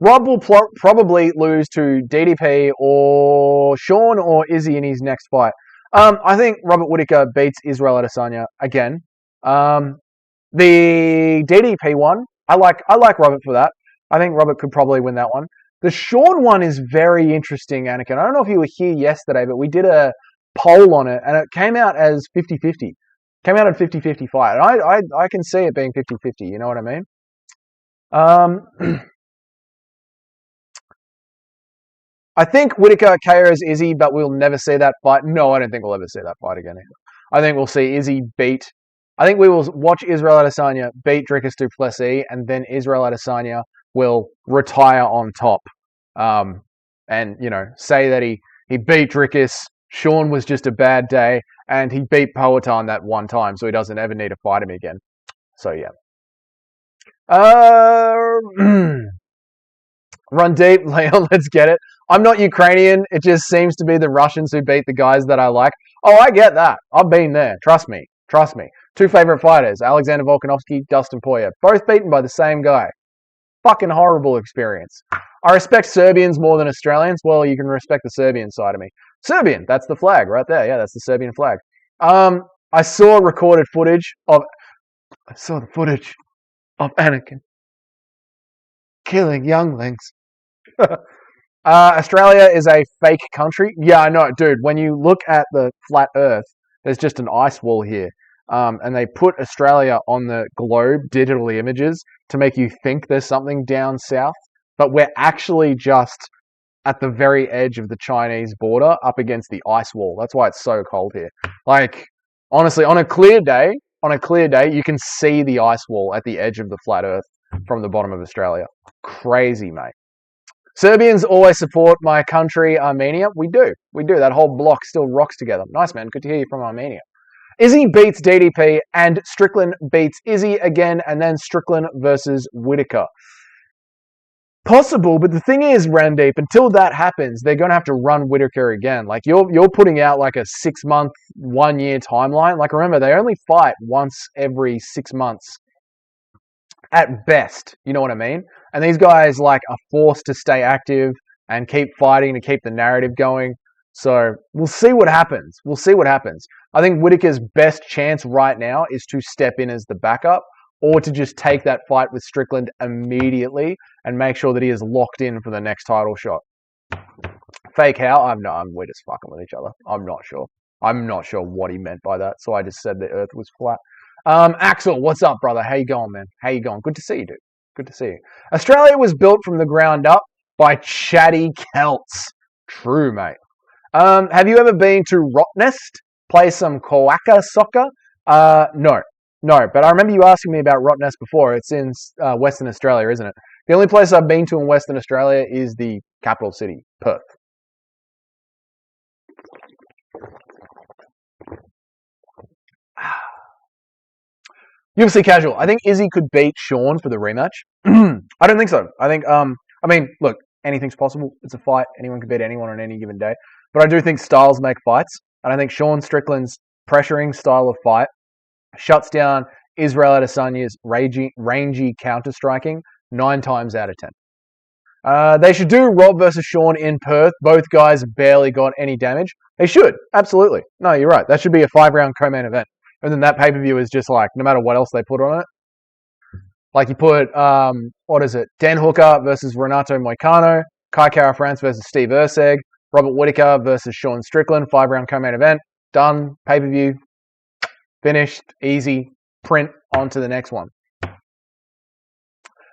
Rob will probably lose to DDP or Sean or Izzy in his next fight. I think Robert Whittaker beats Israel Adesanya again. The DDP one, I like Robert for that. I think Robert could probably win that one. The Sean one is very interesting, Anakin. I don't know if you were here yesterday, but we did a poll on it, and it came out as 50-50. Came out at 50-50 fight. And I can see it being 50-50, you know what I mean? I think Whittaker KOs Izzy, but we'll never see that fight. No, I don't think we'll ever see that fight again. I think we'll see Izzy beat. I think we will watch Israel Adesanya beat Dricus du Plessis, and then Israel Adesanya will retire on top. And, you know, say that he beat Dricus, Sean was just a bad day, and he beat Poatan that one time, so he doesn't ever need to fight him again. So, yeah. Run deep, Leon, let's get it. I'm not Ukrainian. It just seems to be the Russians who beat the guys that I like. Oh, I get that. I've been there. Trust me. Trust me. Two favorite fighters, Alexander Volkanovski, Dustin Poirier. Both beaten by the same guy. Fucking horrible experience. I respect Serbians more than Australians. Well, you can respect the Serbian side of me. Serbian, that's the flag right there. Yeah, that's the Serbian flag. I saw recorded footage of... I saw the footage of Anakin killing younglings. Australia is a fake country. Yeah, I know, dude. When you look at the flat Earth, there's just an ice wall here. And they put Australia on the globe, digitally images, to make you think there's something down south. But we're actually just at the very edge of the Chinese border, up against the ice wall. That's why it's so cold here. Like, honestly, on a clear day, you can see the ice wall at the edge of the flat Earth from the bottom of Australia. Crazy, mate. Serbians always support my country, Armenia. We do. That whole block still rocks together. Nice, man. Good to hear you from Armenia. Izzy beats DDP and Strickland beats Izzy again, and then Strickland versus Whittaker. Possible, but the thing is, Randeep, until that happens, they're going to have to run Whittaker again. Like, you're putting out like a 6-month, 1-year timeline. Like, remember, they only fight once every 6 months at best. You know what I mean? And these guys, like, are forced to stay active and keep fighting to keep the narrative going. So we'll see what happens. I think Whittaker's best chance right now is to step in as the backup, or to just take that fight with Strickland immediately and make sure that he is locked in for the next title shot. Fake how? We're just fucking with each other. I'm not sure what he meant by that, so I just said the earth was flat. Axel, what's up, brother? How you going, man? How you going? Good to see you, dude. Good to see you. Australia was built from the ground up by chatty Celts. True, mate. Have you ever been to Rottnest? Play some Kawaka soccer? No, but I remember you asking me about Rottnest before. It's in Western Australia, isn't it? The only place I've been to in Western Australia is the capital city, Perth. UFC casual. I think Izzy could beat Sean for the rematch. I don't think so. I think, look, anything's possible. It's a fight. Anyone can beat anyone on any given day. But I do think styles make fights. And I think Sean Strickland's pressuring style of fight shuts down Israel Adesanya's rangy counter-striking 9 times out of 10. They should do Rob versus Sean in Perth. Both guys barely got any damage. They should. Absolutely. No, you're right. That should be a 5-round co-main event. And then that pay-per-view is just like, no matter what else they put on it. Like you put, Dan Hooker versus Renato Moicano, Kai Kara France versus Steve Erceg, Robert Whittaker versus Sean Strickland, 5-round co-main event. Done. Pay-per-view. Finished. Easy. Print. On to the next one.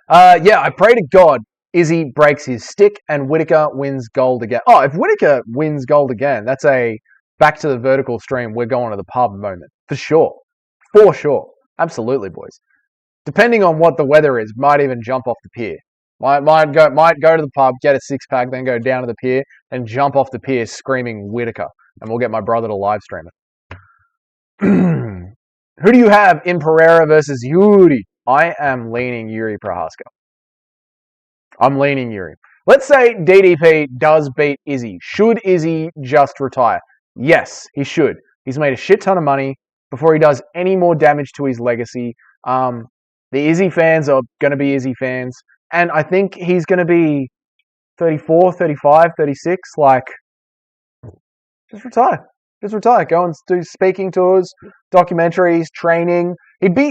I pray to God Izzy breaks his stick and Whittaker wins gold again. Oh, if Whittaker wins gold again, that's a back to the vertical stream, we're going to the pub moment. For sure. For sure. Absolutely, boys. Depending on what the weather is, might even jump off the pier. Might go to the pub, get a 6-pack, then go down to the pier and jump off the pier screaming Whittaker. And we'll get my brother to live stream it. Who do you have in Pereira versus Yuri? I am leaning Yuri Prohaska. I'm leaning Yuri. Let's say DDP does beat Izzy. Should Izzy just retire? Yes, he should. He's made a shit ton of money before he does any more damage to his legacy. The Izzy fans are going to be Izzy fans. And I think he's going to be 34, 35, 36. Like, just retire. Just retire. Go and do speaking tours, documentaries, training.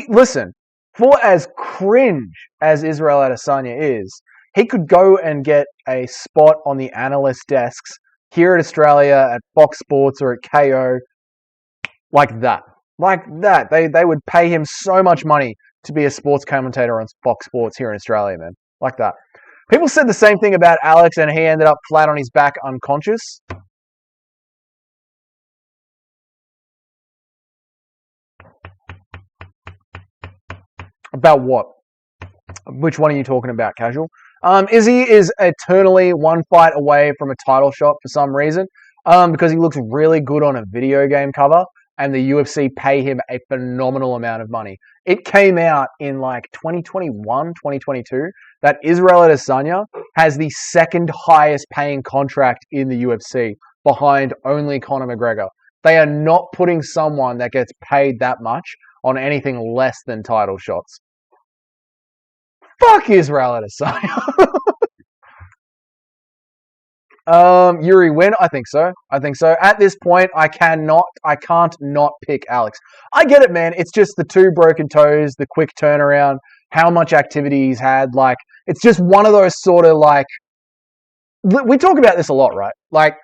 Listen, for as cringe as Israel Adesanya is, he could go and get a spot on the analyst desks here at Australia at Fox Sports or at KO like that. Like that. They would pay him so much money to be a sports commentator on Fox Sports here in Australia, man. Like that. People said the same thing about Alex, and he ended up flat on his back unconscious. About what? Which one are you talking about, Casual? Izzy is eternally one fight away from a title shot for some reason, because he looks really good on a video game cover, and the UFC pay him a phenomenal amount of money. It came out in like 2021, 2022, that Israel Adesanya has the second highest paying contract in the UFC, behind only Conor McGregor. They are not putting someone that gets paid that much on anything less than title shots. Fuck Israel Adesanya. Yuri win? I think so. At this point, I can't not pick Alex. I get it, man. It's just the 2 broken toes, the quick turnaround, how much activity he's had. Like, it's just one of those sort of like, we talk about this a lot, right? Like,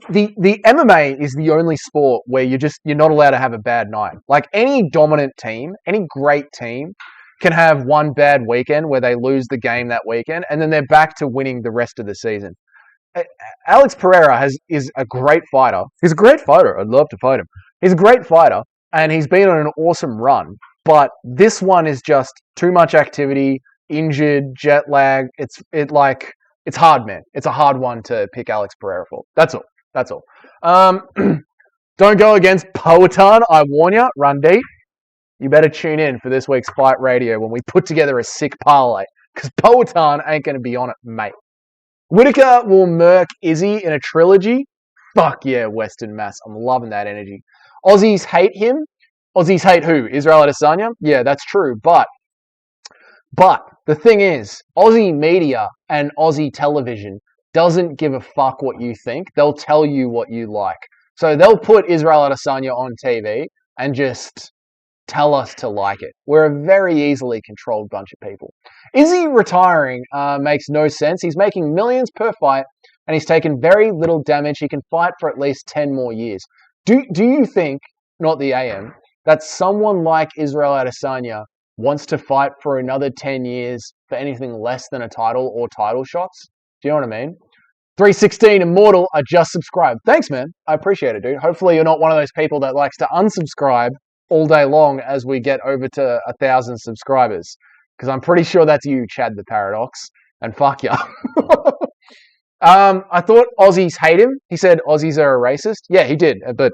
the MMA is the only sport where you're not allowed to have a bad night. Like, any dominant team, any great team can have one bad weekend where they lose the game that weekend, and then they're back to winning the rest of the season. Alex Pereira is a great fighter. He's a great fighter. I'd love to fight him. He's a great fighter, and he's been on an awesome run. But this one is just too much activity, injured, jet lag. It's hard, man. It's a hard one to pick Alex Pereira for. That's all. Don't go against Poatan, I warn you. Run deep. You better tune in for this week's Fight Radio when we put together a sick parlay, because Poatan ain't going to be on it, mate. Whittaker will murk Izzy in a trilogy. Fuck yeah, Western Mass. I'm loving that energy. Aussies hate him. Aussies hate who? Israel Adesanya? Yeah, that's true. But the thing is, Aussie media and Aussie television doesn't give a fuck what you think. They'll tell you what you like. So they'll put Israel Adesanya on TV and just tell us to like it. We're a very easily controlled bunch of people. Izzy retiring makes no sense. He's making millions per fight, and he's taken very little damage. He can fight for at least 10 more years. Do you think, not the AM, that someone like Israel Adesanya wants to fight for another 10 years for anything less than a title or title shots? Do you know what I mean? 316 Immortal, I just subscribed. Thanks, man. I appreciate it, dude. Hopefully you're not one of those people that likes to unsubscribe all day long as we get over to 1,000 subscribers, because I'm pretty sure that's you, Chad the Paradox, and fuck ya. I thought Aussies hate him. He said Aussies are a racist. Yeah, he did, but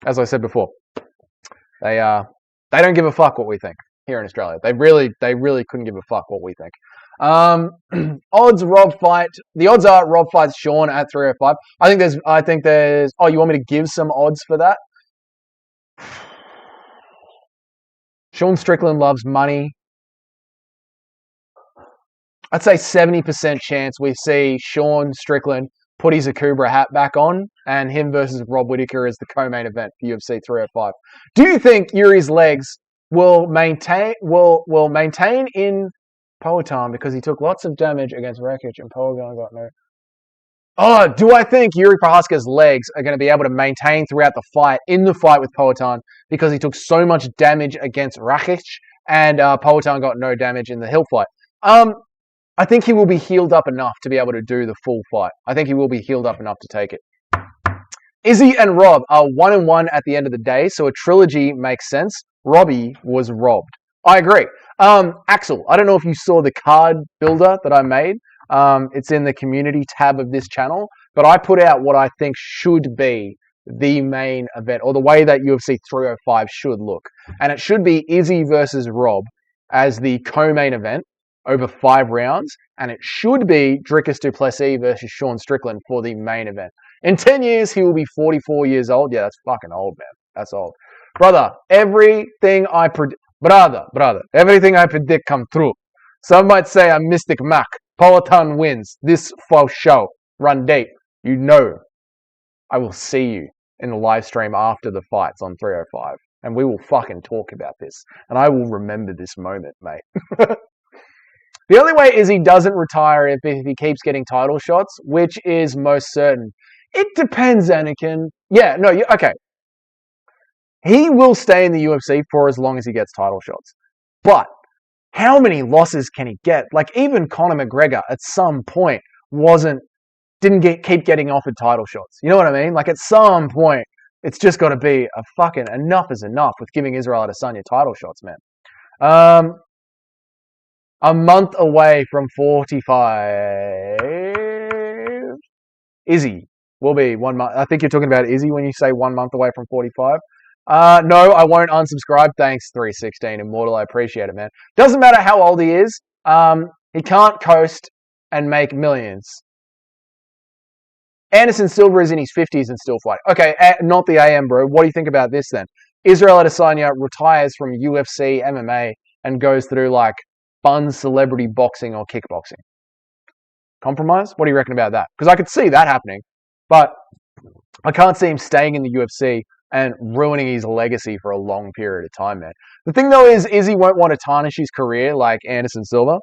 as I said before, they don't give a fuck what we think here in Australia. They really couldn't give a fuck what we think. Odds Rob fight. The odds are Rob fights Sean at 305. I think there's. Oh, you want me to give some odds for that? Sean Strickland loves money. I'd say 70% chance we see Sean Strickland put his Akubra hat back on, and him versus Rob Whittaker is the co-main event for UFC 305. Do you think Yuri's legs will maintain in Poatan because he took lots of damage against Rakic and Poatan got no? Oh, do I think Yuri Prohaska's legs are going to be able to maintain throughout the fight, in the fight with Poatan, because he took so much damage against Rakic and Poatan got no damage in the Hill fight? I think he will be healed up enough to be able to do the full fight. I think he will be healed up enough to take it. Izzy and Rob are 1-1 at the end of the day, so a trilogy makes sense. Robbie was robbed. I agree. Axel, I don't know if you saw the card builder that I made. It's in the community tab of this channel, but I put out what I think should be the main event, or the way that UFC 305 should look. And it should be Izzy versus Rob as the co-main event over 5 rounds, and it should be Dricus du Plessis versus Sean Strickland for the main event. In 10 years, he will be 44 years old. Yeah, that's fucking old, man. That's old. Brother, everything I predict come true. Some might say I'm Mystic Mac. Poatan wins. This for show. Run date. You know I will see you in the live stream after the fights on 305. And we will fucking talk about this. And I will remember this moment, mate. The only way Izzy doesn't retire if he keeps getting title shots, which is most certain. It depends, Anakin. Yeah, no, okay. He will stay in the UFC for as long as he gets title shots. But how many losses can he get? Like, even Conor McGregor at some point didn't keep getting offered title shots. You know what I mean? Like, at some point, it's just got to be a fucking enough is enough with giving Israel Adesanya title shots, man. A month away from 45. Izzy will be 1 month. I think you're talking about Izzy when you say 1 month away from 45. No, I won't unsubscribe. Thanks, 316 Immortal. I appreciate it, man. Doesn't matter how old he is. He can't coast and make millions. Anderson Silva is in his 50s and still fighting. Okay, not the AM, bro. What do you think about this then? Israel Adesanya retires from UFC, MMA, and goes through like fun celebrity boxing or kickboxing. Compromise? What do you reckon about that? Because I could see that happening, but I can't see him staying in the UFC and ruining his legacy for a long period of time, man. The thing though is Izzy won't want to tarnish his career like Anderson Silva.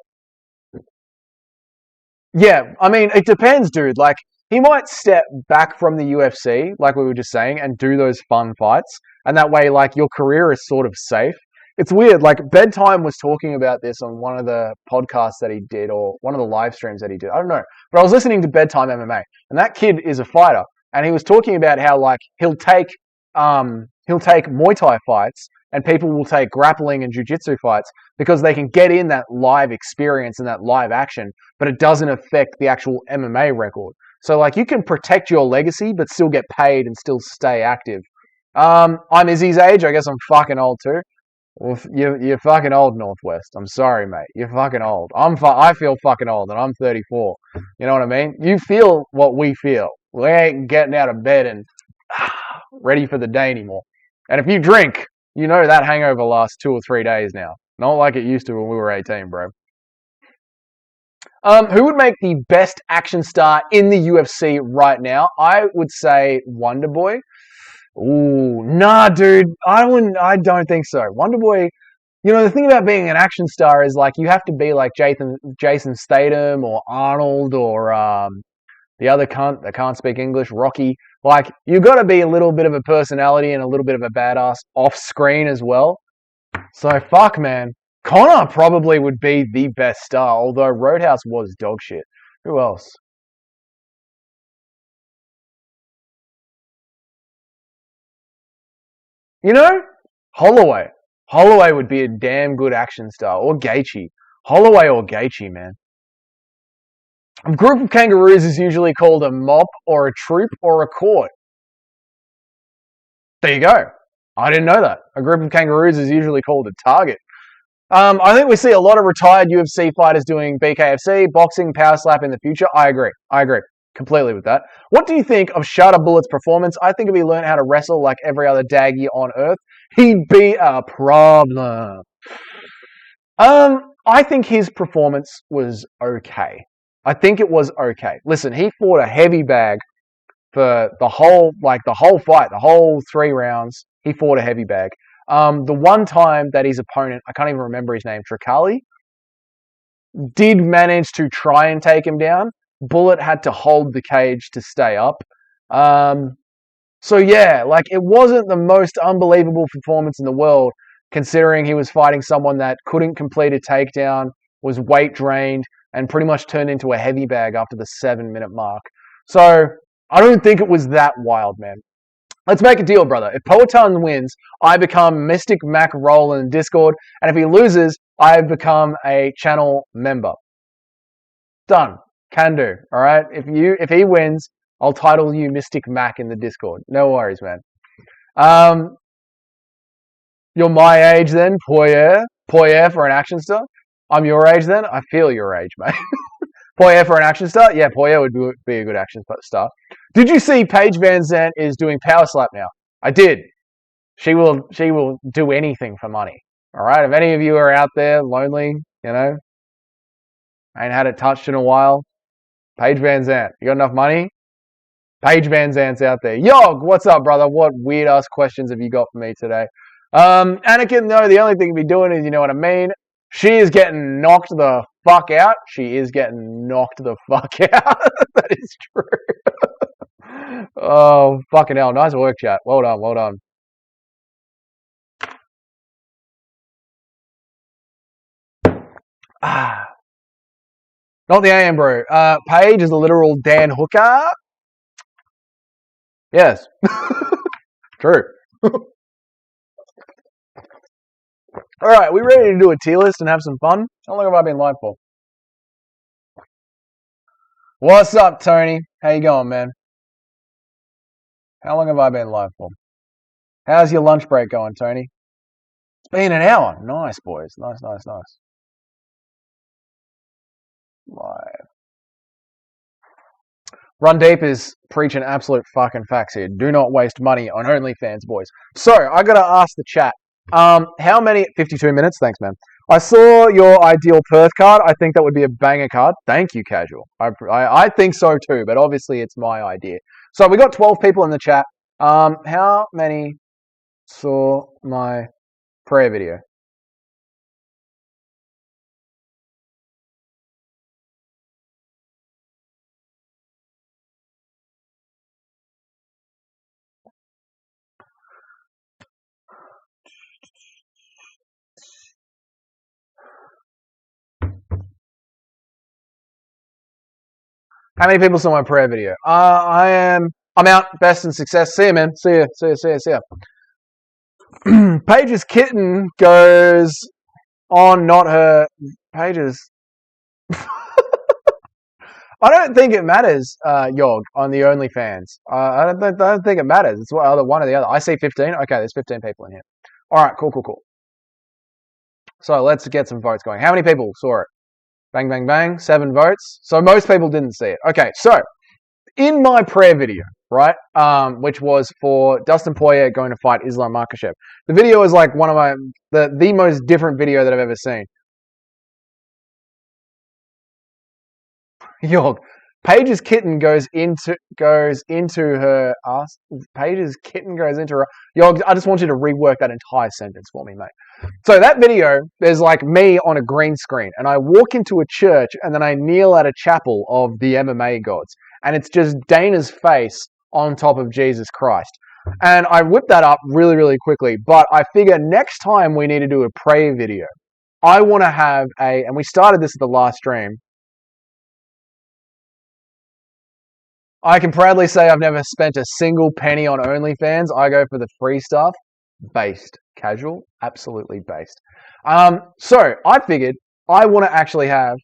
Yeah, I mean, it depends, dude. Like, he might step back from the UFC, like we were just saying, and do those fun fights. And that way, like, your career is sort of safe. It's weird. Like, Bedtime was talking about this on one of the podcasts that he did, or one of the live streams that he did. I don't know. But I was listening to Bedtime MMA, and that kid is a fighter. And he was talking about how, like, he'll take Muay Thai fights, and people will take grappling and jiu-jitsu fights because they can get in that live experience and that live action, but it doesn't affect the actual MMA record. So, like, you can protect your legacy, but still get paid and still stay active. I'm Izzy's age. I guess I'm fucking old too. Well, you're fucking old, Northwest. I'm sorry, mate. You're fucking old. I feel fucking old, and I'm 34. You know what I mean? You feel what we feel. We ain't getting out of bed and ready for the day anymore. And if you drink, you know that hangover lasts 2 or 3 days now. Not like it used to when we were 18, bro. Who would make the best action star in the UFC right now? I would say Wonder Boy. Ooh, nah, dude. I don't think so. Wonder Boy, you know, the thing about being an action star is, like, you have to be like Jason Statham or Arnold or the other cunt that can't speak English, Rocky. Like, you got to be a little bit of a personality and a little bit of a badass off screen as well. So, fuck, man. Conor probably would be the best star, although Roadhouse was dog shit. Who else? You know, Holloway. Holloway would be a damn good action star. Or Gaethje. Holloway or Gaethje, man. A group of kangaroos is usually called a mop or a troop or a court. There you go. I didn't know that. A group of kangaroos is usually called a target. I think we see a lot of retired UFC fighters doing BKFC, boxing, power slap in the future. I agree completely with that. What do you think of Shada Bullet's performance? I think if he learned how to wrestle like every other daggy on earth, he'd be a problem. I think his performance was okay. I think it was okay. Listen, he fought a heavy bag for the whole fight, the whole 3 rounds. He fought a heavy bag. The one time that his opponent, I can't even remember his name, Tricali, did manage to try and take him down. Bullet had to hold the cage to stay up. So yeah, like, it wasn't the most unbelievable performance in the world, considering he was fighting someone that couldn't complete a takedown, was weight drained, and pretty much turned into a heavy bag after the 7-minute mark. So I don't think it was that wild, man. Let's make a deal, brother. If Poatan wins, I become Mystic Mac Roll in Discord, and if he loses, I become a channel member. Done. Can do. All right. If he wins, I'll title you Mystic Mac in the Discord. No worries, man. You're my age then, Poirier for an action star. I'm your age then. I feel your age, mate. Poirier for an action star? Yeah, Poirier would be a good action star. Did you see Paige Van Zandt is doing power slap now? I did. She will do anything for money. All right. If any of you are out there lonely, you know, ain't had it touched in a while, Paige Van Zandt, you got enough money? Paige Van Zandt's out there. Yo, what's up, brother? What weird ass questions have you got for me today? Anakin, no, the only thing to be doing is, you know what I mean? She is getting knocked the fuck out, she is getting knocked the fuck out. That is true. Oh, fucking hell. Nice work, chat. Well done, well done. Not the AM, bro. Paige is a literal Dan Hooker. Yes. True. All right, we ready to do a tier list and have some fun? How long have I been live for? What's up, Tony? How you going, man? How long have I been live for? How's your lunch break going, Tony? It's been an hour. Nice, boys. Nice. Live. Run Deep is preaching absolute fucking facts here. Do not waste money on OnlyFans, boys. So, I gotta ask the chat. How many... 52 minutes? Thanks, man. I saw your ideal Perth card. I think that would be a banger card. Thank you, Casual. I think so too, but obviously it's my idea. So, we got 12 people in the chat. How many saw my prayer video? How many people saw my prayer video? I'm out. Best and success. See you, man. See ya. Paige's kitten goes on, not her. Paige's. I don't think it matters, Yog, on the OnlyFans. I don't think it matters. It's one or the other. I see 15. Okay, there's 15 people in here. All right, cool. So let's get some votes going. How many people saw it? Bang, bang, bang. 7 votes. So most people didn't see it. Okay, so in my prayer video, right, which was for Dustin Poirier going to fight Islam Makhachev. The video is like one of my the most different video that I've ever seen. Yog, Paige's kitten goes into her ass. Paige's kitten goes into her. Yog, I just want you to rework that entire sentence for me, mate. So that video, there's like me on a green screen, and I walk into a church, and then I kneel at a chapel of the MMA gods, and it's just Dana's face on top of Jesus Christ. And I whip that up really, really quickly, but I figure next time we need to do a prayer video, I want to have and we started this at the last stream. I can proudly say I've never spent a single penny on OnlyFans. I go for the free stuff. Based. Casual. Absolutely based. So I figured I want to actually have...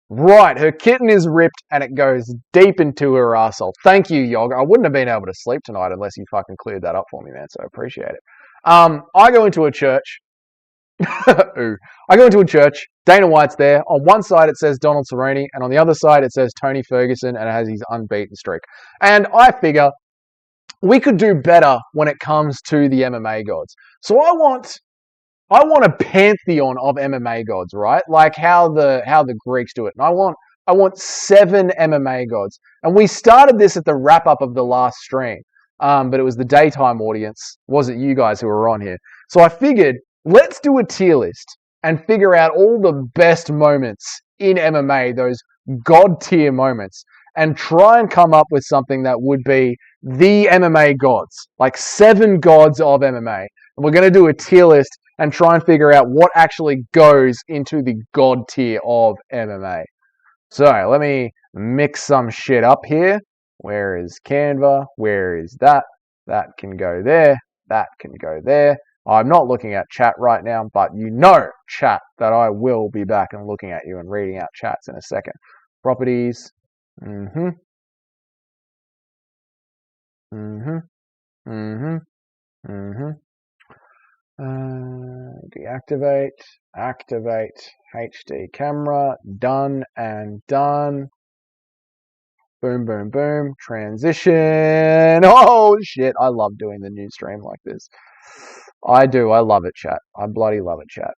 Right, her kitten is ripped and it goes deep into her arsehole. Thank you, Yog. I wouldn't have been able to sleep tonight unless you fucking cleared that up for me, man, so I appreciate it. I go into a church. I go into a church. Dana White's there. On one side it says Donald Cerrone, and on the other side it says Tony Ferguson, and it has his unbeaten streak. And I figure we could do better when it comes to the MMA gods. So I want a pantheon of MMA gods, right? Like how the Greeks do it. And I want 7 MMA gods. And we started this at the wrap up of the last stream, but it was the daytime audience. Wasn't you guys who were on here? So I figured, let's do a tier list and figure out all the best moments in MMA, those god tier moments, and try and come up with something that would be the MMA gods, like 7 gods of MMA. And we're going to do a tier list and try and figure out what actually goes into the god tier of MMA. So let me mix some shit up here. Where is Canva? Where is that? That can go there. That can go there. I'm not looking at chat right now, but you know, chat, that I will be back and looking at you and reading out chats in a second. Properties. Deactivate. Activate. HD camera. Done and done. Boom, boom, boom. Transition. Oh, shit. I love doing the new stream like this. I do. I love it, chat. I bloody love it, chat.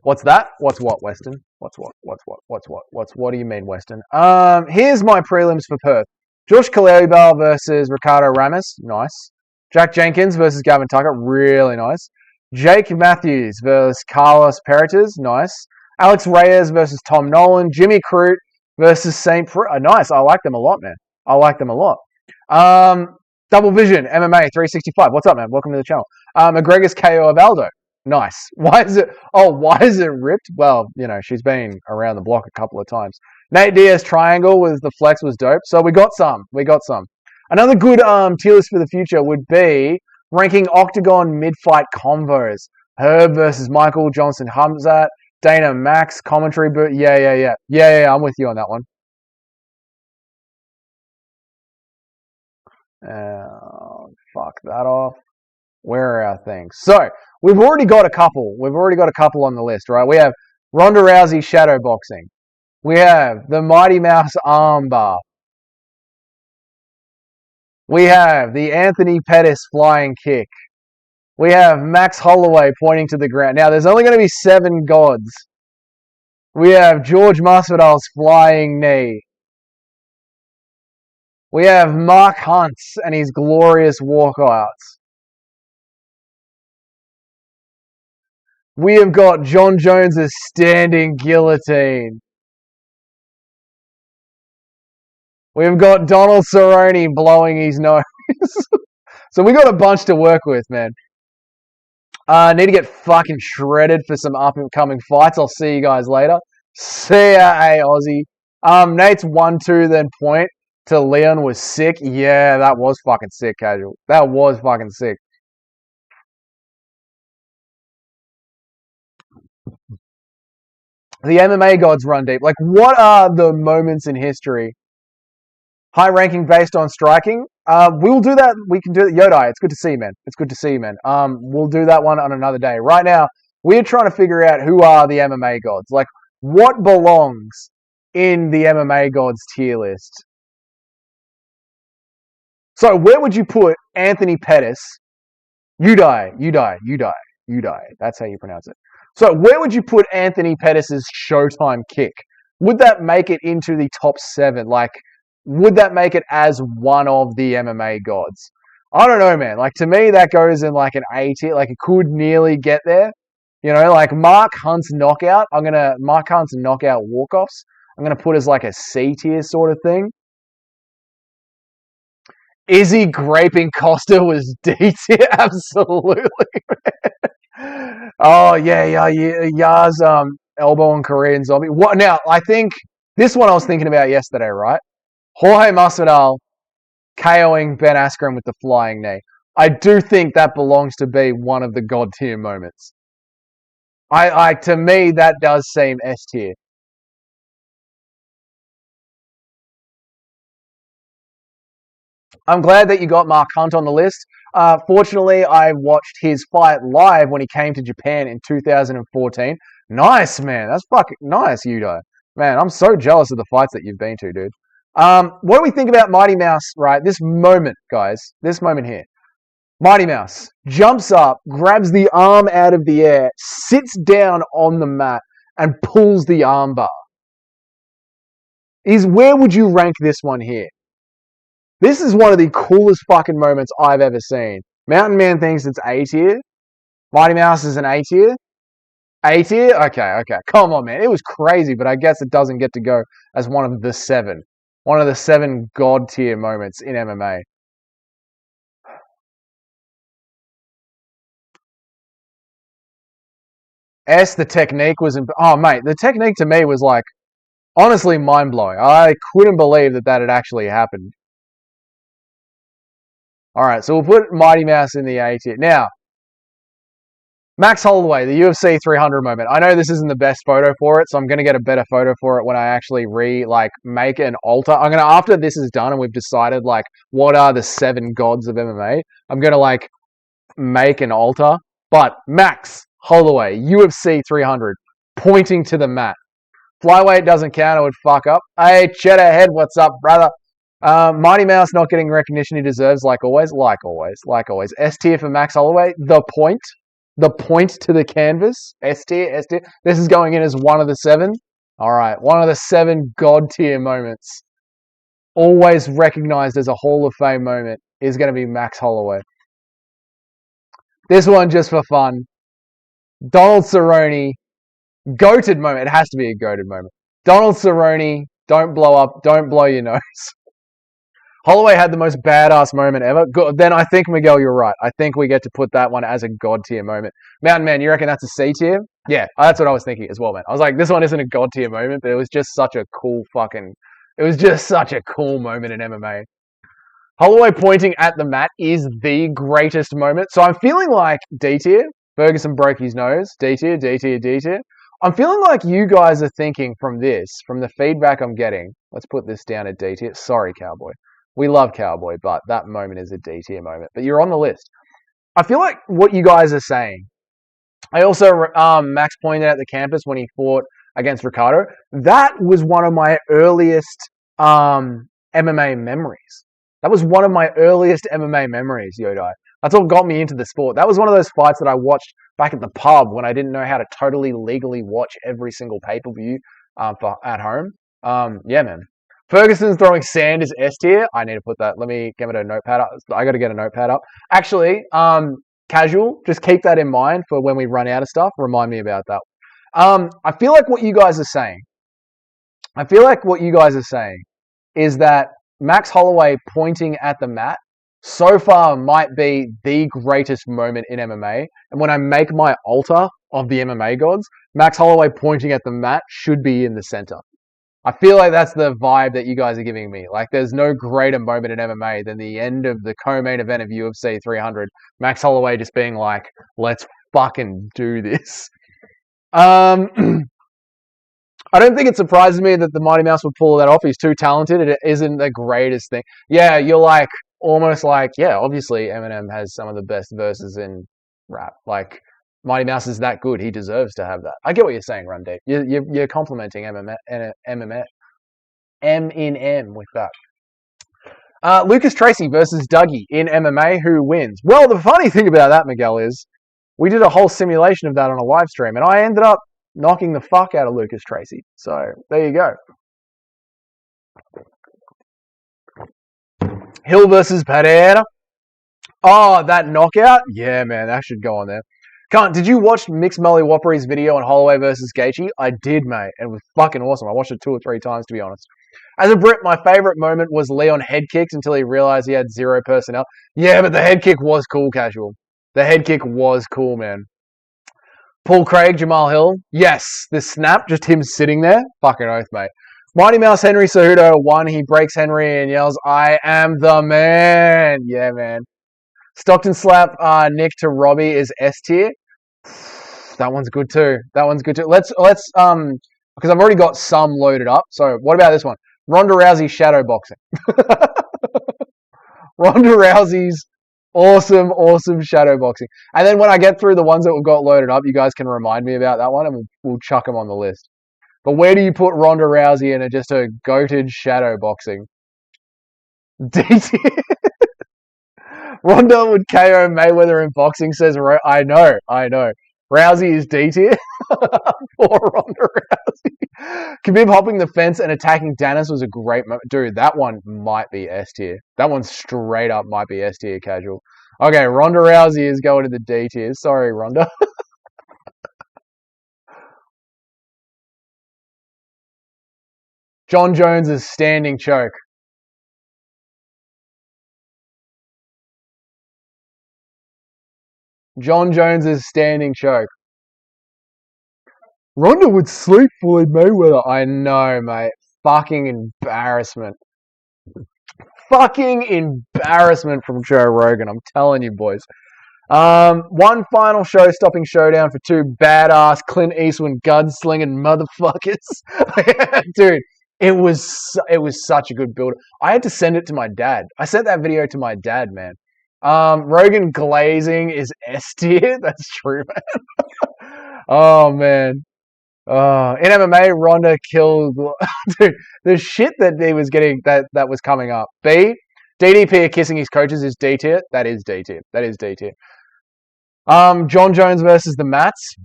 What's that? What's what, Weston? What's what do you mean, Weston? Here's my prelims for Perth. Josh Kaleribar versus Ricardo Ramos. Nice. Jack Jenkins versus Gavin Tucker, really nice. Jake Matthews versus Carlos Perites, nice. Alex Reyes versus Tom Nolan. Jimmy Crute versus St. Nice. I like them a lot, man. I like them a lot. Double Vision MMA 365. What's up, man? Welcome to the channel. McGregor's KO of Aldo. Nice. Why is it ripped? Well, she's been around the block a couple of times. Nate Diaz triangle with the flex was dope. So we got some. Another good tier list for the future would be ranking Octagon mid-fight convos. Herb versus Michael Johnson Khamzat. Dana Max commentary booth. Yeah, I'm with you on that one. Fuck that off. Where are our things? So we've already got a couple. On the list, right? We have Ronda Rousey shadow boxing. We have the Mighty Mouse armbar. We have the Anthony Pettis flying kick. We have Max Holloway pointing to the ground. Now, there's only going to be 7 gods. We have George Masvidal's flying knee. We have Mark Hunt and his glorious walkouts. We have got John Jones' standing guillotine. We've got Donald Cerrone blowing his nose. So we got a bunch to work with, man. Need to get fucking shredded for some up-and-coming fights. I'll see you guys later. See ya, hey Aussie. Nate's 1-2 then point to Leon was sick. Yeah, that was fucking sick, casual. That was fucking sick. The MMA gods run deep. Like, what are the moments in history? High ranking based on striking. We'll do that. We can do it. Yodai, it's good to see you, man. We'll do that one on another day. Right now, we're trying to figure out who are the MMA gods. Like, what belongs in the MMA gods tier list? So, where would you put Anthony Pettis? Yudai. That's how you pronounce it. So, where would you put Anthony Pettis' Showtime kick? Would that make it into the top 7? Like, would that make it as one of the MMA gods? I don't know, man. Like, to me, that goes in like an A tier. Like, it could nearly get there. Like Mark Hunt's knockout. Mark Hunt's knockout walk-offs. I'm going to put as like a C tier sort of thing. Izzy graping Costa was D tier. Absolutely, man. Oh, yeah. Yaz, elbow and Korean zombie. What now? I think this one I was thinking about yesterday, right? Jorge Masvidal KOing Ben Askren with the flying knee. I do think that belongs to be one of the god tier moments. To me, that does seem S tier. I'm glad that you got Mark Hunt on the list. Fortunately, I watched his fight live when he came to Japan in 2014. Nice, man. That's fucking nice, Yudo. Man, I'm so jealous of the fights that you've been to, dude. What do we think about Mighty Mouse, right? This moment, guys. This moment here. Mighty Mouse jumps up, grabs the arm out of the air, sits down on the mat, and pulls the armbar. Where would you rank this one here? This is one of the coolest fucking moments I've ever seen. Mountain Man thinks it's A tier. Mighty Mouse is an A tier. A tier? Okay. Come on, man. It was crazy, but I guess it doesn't get to go as one of the 7. One of the 7 god tier moments in MMA. The technique was... Oh, mate, the technique to me was like, honestly mind-blowing. I couldn't believe that had actually happened. Alright, so we'll put Mighty Mouse in the A tier. Now, Max Holloway, the UFC 300 moment. I know this isn't the best photo for it, so I'm going to get a better photo for it when I actually make an altar. I'm going to, after this is done and we've decided, like, what are the 7 gods of MMA, I'm going to, like, make an altar. But Max Holloway, UFC 300, pointing to the mat. Flyweight doesn't count, it would fuck up. Hey, Cheddar Head, what's up, brother? Mighty Mouse not getting recognition he deserves, like always. S tier for Max Holloway. The point to the canvas. S tier. This is going in as one of the 7. All right, one of the 7 god tier moments. Always recognized as a Hall of Fame moment is going to be Max Holloway. This one just for fun. Donald Cerrone, goated moment. It has to be a goated moment. Donald Cerrone, don't blow up, don't blow your nose. Holloway had the most badass moment ever. Good. Then I think, Miguel, you're right. I think we get to put that one as a god tier moment. Mountain Man, you reckon that's a C tier? Yeah, that's what I was thinking as well, man. I was like, this one isn't a god tier moment, but it was just such a cool moment in MMA. Holloway pointing at the mat is the greatest moment. So I'm feeling like D tier. Ferguson broke his nose. D tier, D tier, D tier. I'm feeling like you guys are thinking from the feedback I'm getting. Let's put this down at D tier. Sorry, Cowboy. We love Cowboy, but that moment is a D tier moment. But you're on the list. I feel like what you guys are saying. I also, Max pointed at the campus when he fought against Ricardo. That was one of my earliest MMA memories. That was one of my earliest MMA memories, Yodai. That's what got me into the sport. That was one of those fights that I watched back at the pub when I didn't know how to totally legally watch every single pay-per-view at home. Yeah, man. Ferguson's throwing sand is S tier. I need to put that. Let me get a notepad up. I got to get a notepad up. Actually, casual, just keep that in mind for when we run out of stuff. Remind me about that. I feel like what you guys are saying is that Max Holloway pointing at the mat so far might be the greatest moment in MMA. And when I make my altar of the MMA gods, Max Holloway pointing at the mat should be in the center. I feel like that's the vibe that you guys are giving me. Like, there's no greater moment in MMA than the end of the co-main event of UFC 300. Max Holloway just being like, let's fucking do this. I don't think it surprises me that the Mighty Mouse would pull that off. He's too talented. It isn't the greatest thing. Yeah, you're like, almost like, yeah, obviously Eminem has some of the best verses in rap. Like, Mighty Mouse is that good. He deserves to have that. I get what you're saying, Run Deep. You're complimenting Eminem with that. Lucas Tracy versus Dougie in MMA. Who wins? Well, the funny thing about that, Miguel, is we did a whole simulation of that on a live stream, and I ended up knocking the fuck out of Lucas Tracy. So there you go. Hill versus Pereira. Oh, that knockout? Yeah, man, that should go on there. Did you watch Mixed Molly Whoppery's video on Holloway versus Gaethje? I did, mate. It was fucking awesome. I watched it 2 or 3 times, to be honest. As a Brit, my favorite moment was Leon head kicks until he realized he had 0 personnel. Yeah, but the head kick was cool, casual. The head kick was cool, man. Paul Craig, Jamal Hill. Yes, the snap, just him sitting there. Fucking oath, mate. Mighty Mouse Henry Cejudo won. He breaks Henry and yells, "I am the man." Yeah, man. Stockton slap Nick to Robbie is S tier. That one's good too. Let's because I've already got some loaded up. So what about this one? Ronda Rousey shadow boxing. Ronda Rousey's awesome shadow boxing. And then when I get through the ones that we've got loaded up, you guys can remind me about that one, and we'll chuck them on the list. But where do you put Ronda Rousey in just a goated shadow boxing? D tier. Ronda would KO Mayweather in boxing, says I know. Rousey is D tier. Poor Ronda Rousey. Khabib hopping the fence and attacking Dennis was a great moment. Dude, that one might be S tier. That one straight up might be S tier casual. Okay, Ronda Rousey is going to the D tier. Sorry, Ronda. John Jones' standing choke. John Jones' standing choke. Ronda would sleep Floyd Mayweather. I know, mate. Fucking embarrassment. Fucking embarrassment from Joe Rogan. I'm telling you, boys. One final show-stopping showdown for 2 badass Clint Eastwood gunslinging motherfuckers. Dude, it was such a good build. I had to send it to my dad. I sent that video to my dad, man. Rogan glazing is S tier. That's true, man. Oh, man. In MMA, Ronda killed... Dude, the shit that he was getting, that was coming up. B, DDP kissing his coaches is D tier. That is D tier. John Jones versus the Mats.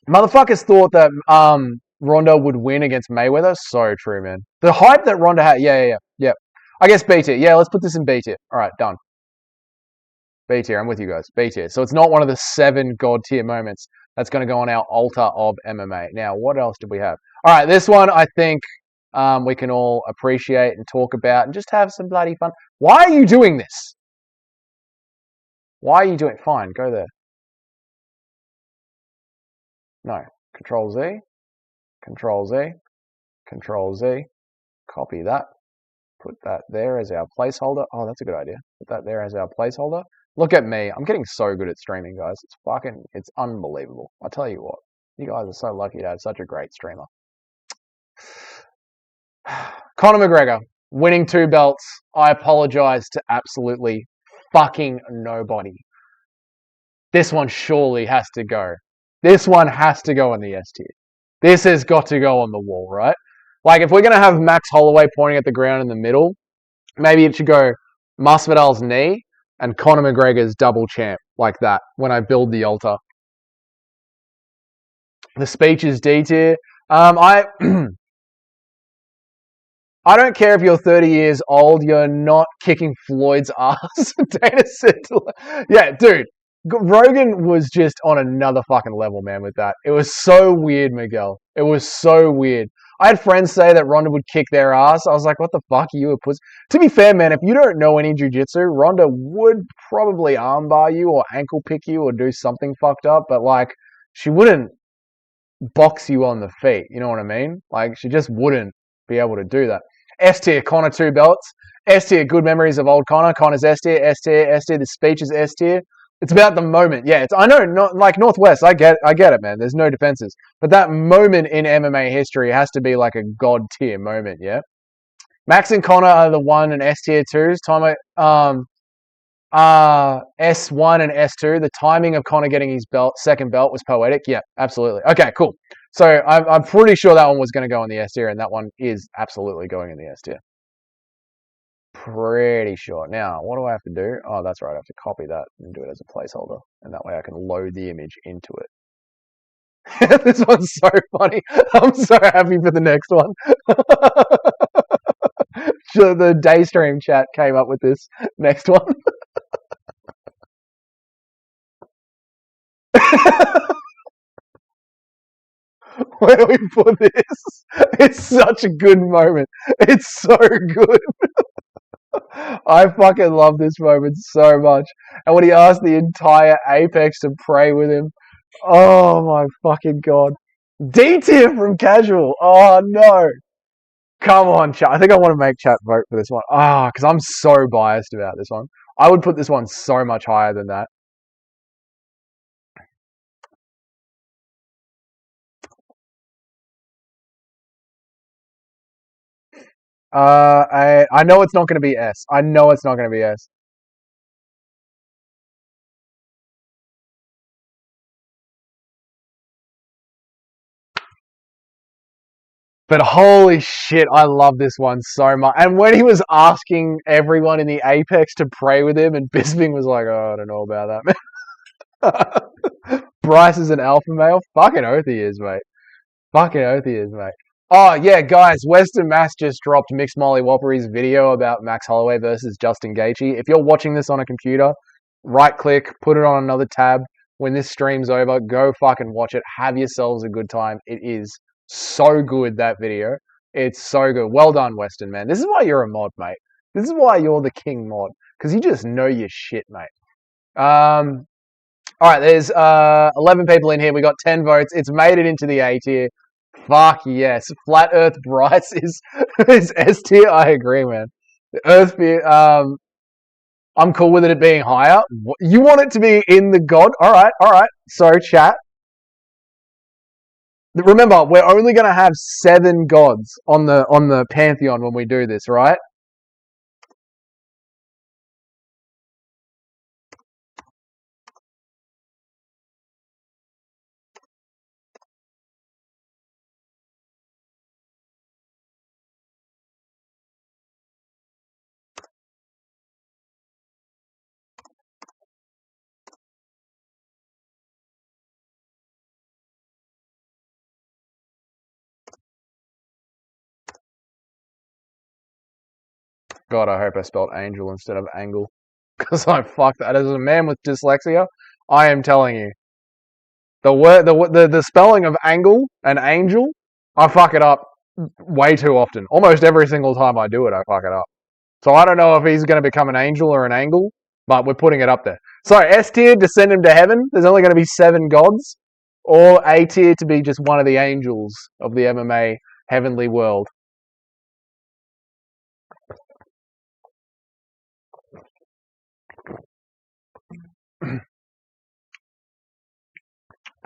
Motherfuckers thought that Ronda would win against Mayweather. So true, man. The hype that Ronda had... Yeah. I guess B tier. Yeah, let's put this in B tier. All right, done. B tier. I'm with you guys. B tier. So it's not one of the 7 god tier moments that's going to go on our altar of MMA. Now, what else did we have? All right, this one I think we can all appreciate and talk about and just have some bloody fun. Why are you doing this? Why are you doing? Fine, go there. No. Control Z. Control Z. Control Z. Copy that. Put that there as our placeholder. Oh, that's a good idea. Put that there as our placeholder. Look at me. I'm getting so good at streaming, guys. It's unbelievable. I tell you what, you guys are so lucky to have such a great streamer. Conor McGregor, winning 2 belts. I apologize to absolutely fucking nobody. This one surely has to go. This one has to go in the S tier. This has got to go on the wall, right? Like, if we're going to have Max Holloway pointing at the ground in the middle, maybe it should go Masvidal's knee and Conor McGregor's double champ, like that, when I build the altar. The speech is D tier. I don't care if you're 30 years old, you're not kicking Floyd's ass. Dana said, yeah, dude, Rogan was just on another fucking level, man, with that. It was so weird, Miguel. It was so weird. I had friends say that Ronda would kick their ass. I was like, what the fuck are you a pussy? To be fair, man, if you don't know any jiu-jitsu, Ronda would probably armbar you or ankle pick you or do something fucked up, but like, she wouldn't box you on the feet. You know what I mean? Like, she just wouldn't be able to do that. S tier, Conor 2 belts. S tier, good memories of old Conor. Conor's S tier, S tier, S tier. The speech is S tier. It's about the moment. Yeah, I know, not like Northwest. I get it, man. There's no defenses, but that moment in MMA history has to be like a god tier moment. Yeah, Max and Conor are the 1 and S tier 2s. S1 and S2. The timing of Conor getting his second belt was poetic. Yeah, absolutely. Okay, cool. So I'm pretty sure that one was going to go in the S tier, and that one is absolutely going in the S tier. Pretty sure. Now, what do I have to do? Oh, that's right. I have to copy that and do it as a placeholder, and that way I can load the image into it. This one's so funny. I'm so happy for the next one. The Daystream chat came up with this next one. Where do we put this? It's such a good moment. It's so good. I fucking love this moment so much. And when he asked the entire Apex to pray with him, oh my fucking god. D tier from Casual. Oh no. Come on, chat. I think I want to make chat vote for this one. Because I'm so biased about this one. I would put this one so much higher than that. I know it's not going to be S. I know it's not going to be S. But holy shit, I love this one so much. And when he was asking everyone in the Apex to pray with him, and Bisping was like, oh, I don't know about that, man. Bryce is an alpha male? Fucking oath he is, mate. Fucking oath he is, mate. Oh, yeah, guys, Western Mass just dropped Mixed Molly Whoppery's video about Max Holloway versus Justin Gaethje. If you're watching this on a computer, right-click, put it on another tab. When this stream's over, go fucking watch it. Have yourselves a good time. It is so good, that video. It's so good. Well done, Western, man. This is why you're a mod, mate. This is why you're the king mod. Because you just know your shit, mate. All right, there's 11 people in here. We got 10 votes. It's made it into the A tier. Fuck yes. Flat Earth Bryce is S tier. I agree, man. The Earth I'm cool with it being higher. You want it to be in the God? All right. So, chat. Remember, we're only going to have 7 gods on the pantheon when we do this, right? God, I hope I spelled angel instead of angle. Because I fuck that. As a man with dyslexia, I am telling you, the spelling of angle and angel, I fuck it up way too often. Almost every single time I do it, I fuck it up. So I don't know if he's going to become an angel or an angle, but we're putting it up there. So S tier to send him to heaven. There's only going to be 7 gods, or A tier to be just one of the angels of the MMA heavenly world.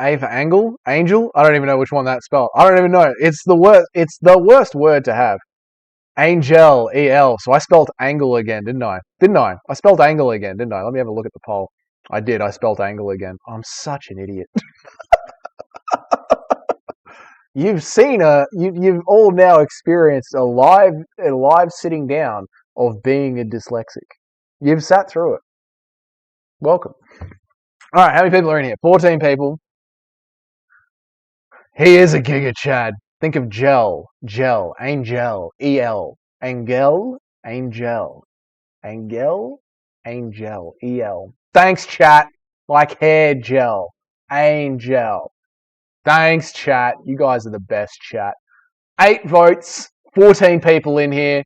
A for angle, angel. I don't even know which one that's spelled. I don't even know. It's the worst. It's the worst word to have. Angel, E-L. So I spelled angle again, didn't I? I spelled angle again, didn't I? Let me have a look at the poll. I did. I spelled angle again. I'm such an idiot. You've all now experienced a live sitting down of being a dyslexic. You've sat through it. Welcome. All right, how many people are in here? 14 people. He is a Giga Chad. Think of gel, angel, E-L, angel, E-L. Thanks, chat. Like hair gel, angel. Thanks, chat. You guys are the best, chat. 8 votes, 14 people in here.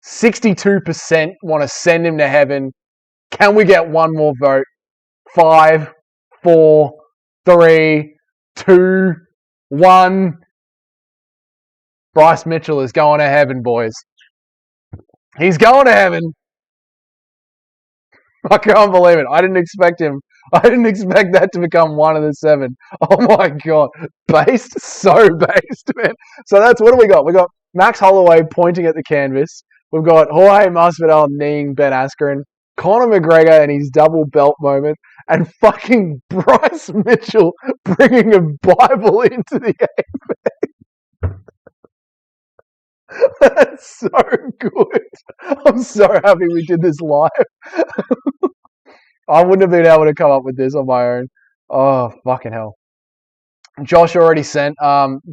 62% want to send him to heaven. Can we get one more vote? 5, 4, 3, 2, 1. Bryce Mitchell is going to heaven, boys. He's going to heaven. I can't believe it. I didn't expect that to become one of the 7. Oh my god. Based? So based, man. So that's, what do we got? We got Max Holloway pointing at the canvas. We've got Jorge Masvidal kneeing Ben Askren. Conor McGregor and his double belt moment. And fucking Bryce Mitchell bringing a Bible into the game. That's so good. I'm so happy we did this live. I wouldn't have been able to come up with this on my own. Oh, fucking hell. Josh already sent,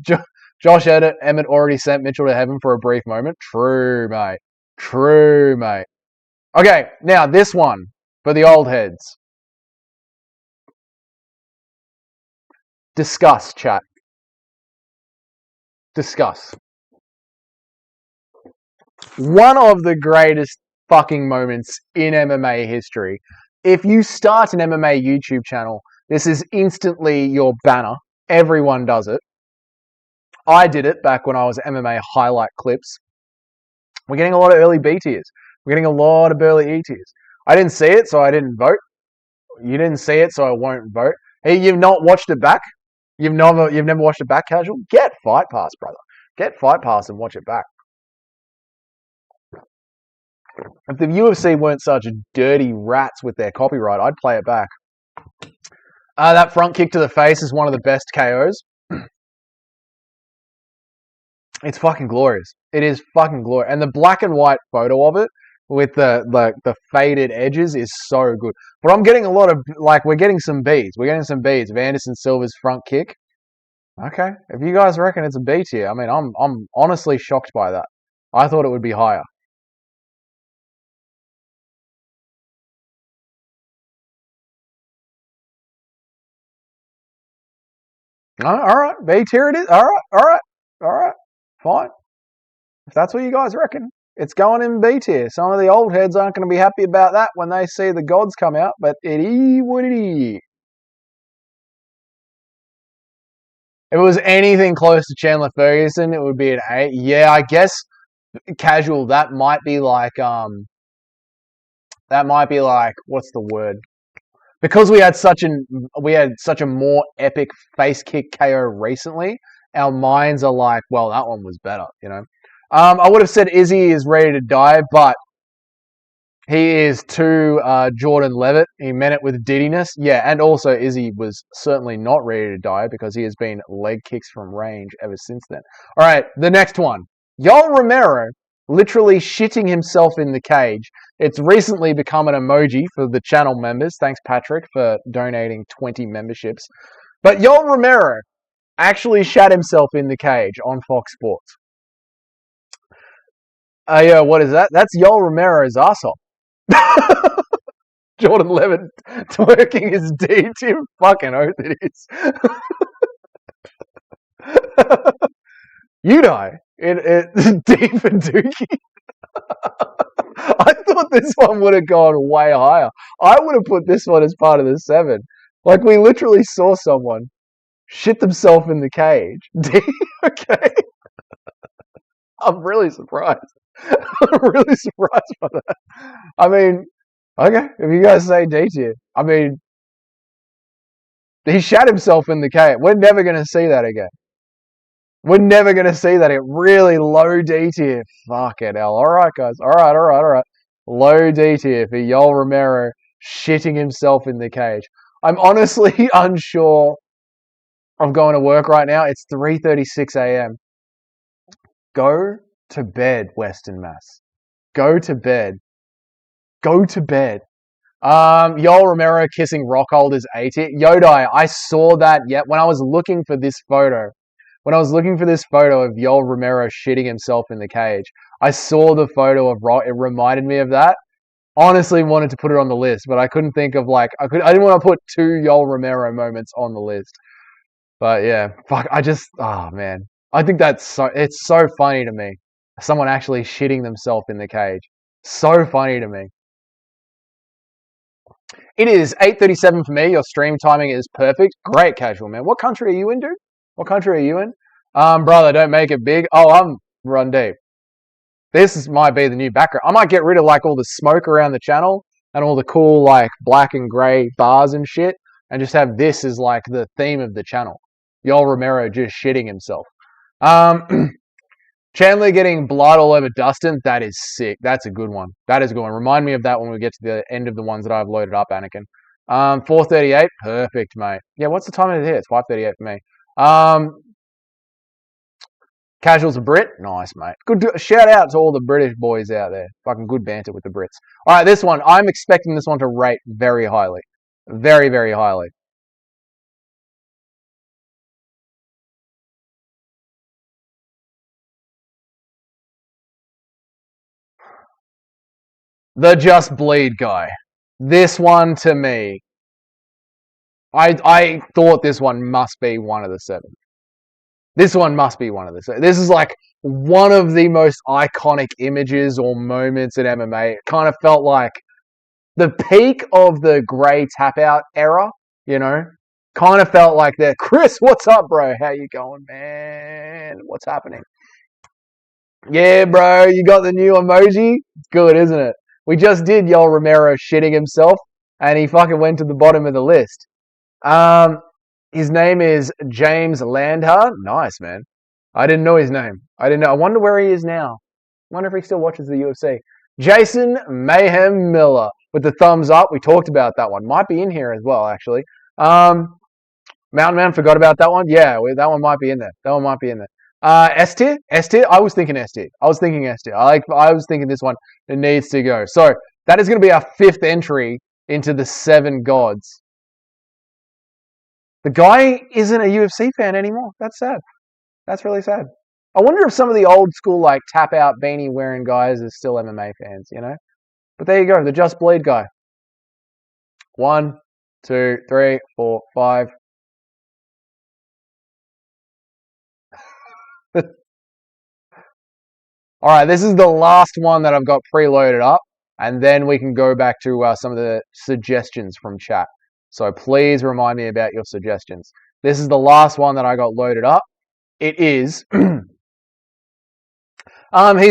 Josh Emmett already sent Mitchell to heaven for a brief moment. True, mate. Okay, now this one for the old heads. Discuss, chat. Discuss. One of the greatest fucking moments in MMA history. If you start an MMA YouTube channel, this is instantly your banner. Everyone does it. I did it back when I was MMA highlight clips. We're getting a lot of early B tiers. We're getting a lot of early E tiers. I didn't see it, so I didn't vote. You didn't see it, so I won't vote. Hey, you've not watched it back? You've never watched it back, casual? Get Fight Pass, brother. Get Fight Pass and watch it back. If the UFC weren't such dirty rats with their copyright, I'd play it back. That front kick to the face is one of the best KOs. It's fucking glorious. It is fucking glorious. And the black and white photo of it with the faded edges is so good. But I'm getting a lot of, we're getting some Bs. We're getting some Bs of Anderson Silva's front kick. Okay. If you guys reckon it's a B tier, I mean, I'm honestly shocked by that. I thought it would be higher. All right, B tier it is. All right, fine. If that's what you guys reckon, it's going in B tier. Some of the old heads aren't going to be happy about that when they see the gods come out, but it is what it is. If it was anything close to Chandler Ferguson, it would be an A. Yeah, I guess casual. That might be like what's the word? Because we had such a more epic face kick KO recently, our minds are like, well, that one was better, you know. I would have said Izzy is ready to die, but he is too Jordan Levitt. He meant it with diddiness. Yeah, and also Izzy was certainly not ready to die because he has been leg kicks from range ever since then. All right, the next one. Yoel Romero literally shitting himself in the cage. It's recently become an emoji for the channel members. Thanks, Patrick, for donating 20 memberships. But Yoel Romero actually shat himself in the cage on Fox Sports. Yeah, what is that? That's Yoel Romero's arsehole. Jordan Levitt twerking his D to him. Fucking oath it is. You know, deep and dookie. I thought this one would have gone way higher. I would have put this one as part of the 7. Like, we literally saw someone shit themselves in the cage. Okay. I'm really surprised. I'm really surprised by that. I mean, okay, if you guys say D tier, I mean, he shat himself in the cage. We're never going to see that again. We're never going to see that. It really low D tier. Fucking hell. All right, guys. All right. Low D tier for Yoel Romero shitting himself in the cage. I'm honestly unsure of going to work right now. It's 3:36 a.m. Go to bed, Western Mass. Go to bed. Go to bed. Yoel Romero kissing Rockholders A tier. Yodai, I saw that yet when I was looking for this photo. When I was looking for this photo of Yoel Romero shitting himself in the cage, I saw the photo of Rock. It reminded me of that. Honestly wanted to put it on the list, but I couldn't think of I didn't want to put 2 Yoel Romero moments on the list. But yeah, fuck, oh man. I think it's so funny to me. Someone actually shitting themselves in the cage. So funny to me. It is 8:37 for me. Your stream timing is perfect. Great casual, man. What country are you in, dude? What country are you in? Brother, don't make it big. Oh, I'm run deep. Might be the new background. I might get rid of all the smoke around the channel and all the cool black and grey bars and shit, and just have this as the theme of the channel. Yoel Romero just shitting himself. Chandler getting blood all over Dustin. That is sick. That's a good one. That is a good one. Remind me of that when we get to the end of the ones that I've loaded up, Anakin. 4:38. Perfect, mate. Yeah, what's the time of it here? It's 5:38 for me. Casual's a Brit. Nice, mate. Good. Shout out to all the British boys out there. Fucking good banter with the Brits. All right, this one. I'm expecting this one to rate very highly. Very, very highly. The Just Bleed guy. This one to me. I thought this one must be one of the 7. This one must be one of the 7. This is one of the most iconic images or moments in MMA. It kind of felt like the peak of the grey tap out era, you know? Kind of felt like that. Chris, what's up, bro? How you going, man? What's happening? Yeah, bro, you got the new emoji? It's good, isn't it? We just did Yoel Romero shitting himself, and he fucking went to the bottom of the list. His name is James Landhard. Nice, man. I didn't know his name. I didn't know. I wonder where he is now. I wonder if he still watches the UFC. Jason Mayhem Miller with the thumbs up. We talked about that one. Might be in here as well, actually. Mountain Man, forgot about that one. Yeah, that one might be in there. That one might be in there. S tier? S tier? I was thinking S tier. I was thinking this one. It needs to go. So that is going to be our 5th entry into the 7 gods. The guy isn't a UFC fan anymore. That's sad. That's really sad. I wonder if some of the old school tap out beanie wearing guys are still MMA fans, you know? But there you go, the Just Bleed guy. 1, 2, 3, 4, 5. All right, this is the last one that I've got preloaded up, and then we can go back to some of the suggestions from chat. So please remind me about your suggestions. This is the last one that I got loaded up. It is. He's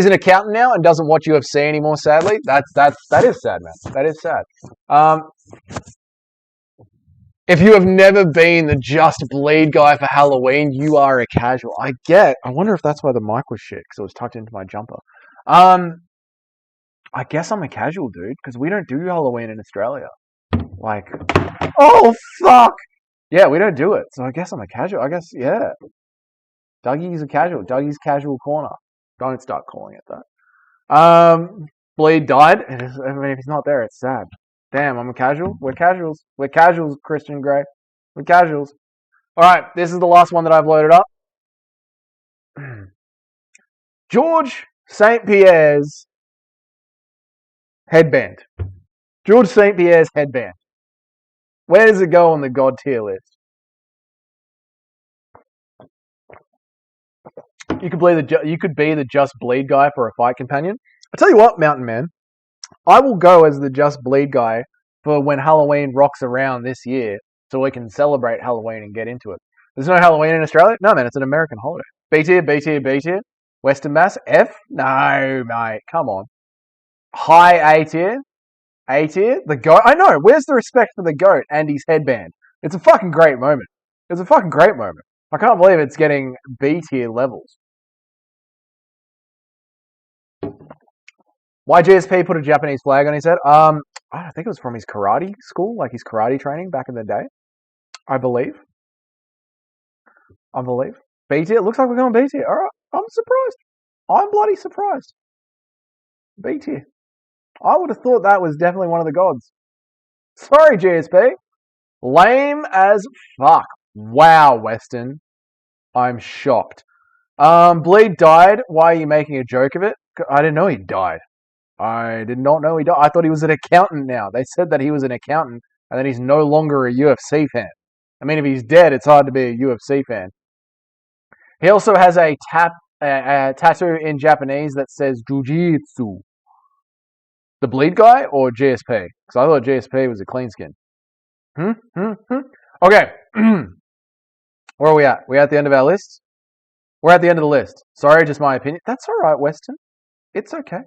an accountant now and doesn't watch UFC anymore. Sadly, that is sad, man. That is sad. If you have never been the Just Bleed guy for Halloween, you are a casual. I wonder if that's why the mic was shit, because it was tucked into my jumper. I guess I'm a casual, dude, because we don't do Halloween in Australia. Oh, fuck! Yeah, we don't do it, so I guess I'm a casual. I guess, yeah. Dougie's a casual. Dougie's Casual Corner. Don't start calling it that. Bleed died. I mean, if he's not there, it's sad. Damn, I'm a casual. We're casuals. We're casuals, Christian Grey. We're casuals. All right, this is the last one that I've loaded up. George St. Pierre's headband. George St. Pierre's headband. Where does it go on the God tier list? You could be the Just Bleed guy for a fight companion. I tell you what, Mountain Man, I will go as the Just Bleed guy for when Halloween rocks around this year, so we can celebrate Halloween and get into it. There's no Halloween in Australia? No, man, it's an American holiday. B tier, B tier, B tier. Western Mass, F? No, mate, come on. High A tier? A tier? The GOAT? I know, where's the respect for the GOAT and his headband? It's a fucking great moment. It's a fucking great moment. I can't believe it's getting B tier levels. Why GSP put a Japanese flag on his head? I think it was from his karate school, like his karate training back in the day. I believe. B tier? It looks like we're going B tier. Alright, I'm surprised. I'm bloody surprised. B tier. I would have thought that was definitely one of the gods. Sorry, GSP. Lame as fuck. Wow, Weston. I'm shocked. Bleed died. Why are you making a joke of it? I didn't know he died. I did not know he died. I thought he was an accountant now. They said that he was an accountant and then he's no longer a UFC fan. I mean, if he's dead, it's hard to be a UFC fan. He also has a tattoo in Japanese that says Jiu-Jitsu. The Bleed guy or GSP? Because I thought GSP was a clean skin. Okay. Where are we at? We at the end of our list? We're at the end of the list. Sorry, just my opinion. That's all right, Weston. It's okay.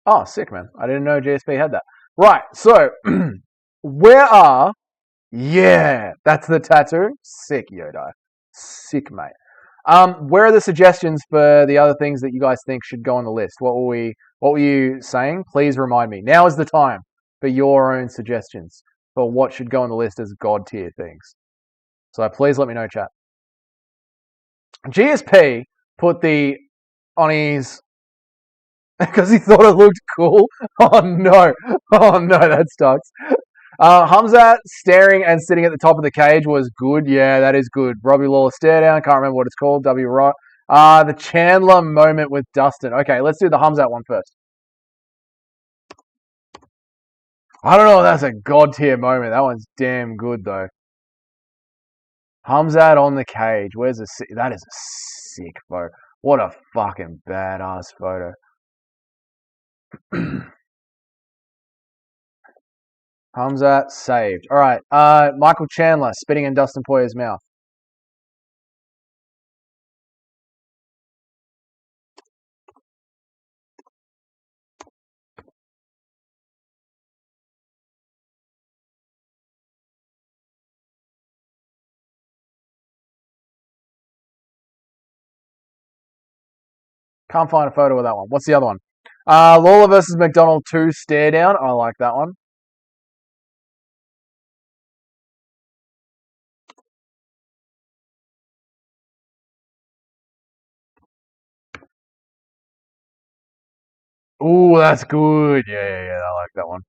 Oh, sick, man. I didn't know GSP had that. Right, so where are... Yeah, that's the tattoo. Sick, Yodai. Sick, mate. Where are the suggestions for the other things that you guys think should go on the list? What were you saying? Please remind me. Now is the time for your own suggestions for what should go on the list as God tier things. So please let me know, chat. GSP put on his because he thought it looked cool. Oh no, that sucks. Khamzat staring and sitting at the top of the cage was good. Yeah, that is good. Robbie Lawler stare down. Can't remember what it's called. W. Right. The Chandler moment with Dustin. Okay, let's do the Khamzat one first. I don't know if that's a God tier moment. That one's damn good though. Khamzat on the cage. That is a sick photo. What a fucking badass photo. Khamzat saved. All right. Michael Chandler spitting in Dustin Poirier's mouth. Can't find a photo of that one. What's the other one? Lawler versus McDonald 2 stare down. I like that one. Ooh, that's good. Yeah, I like that one.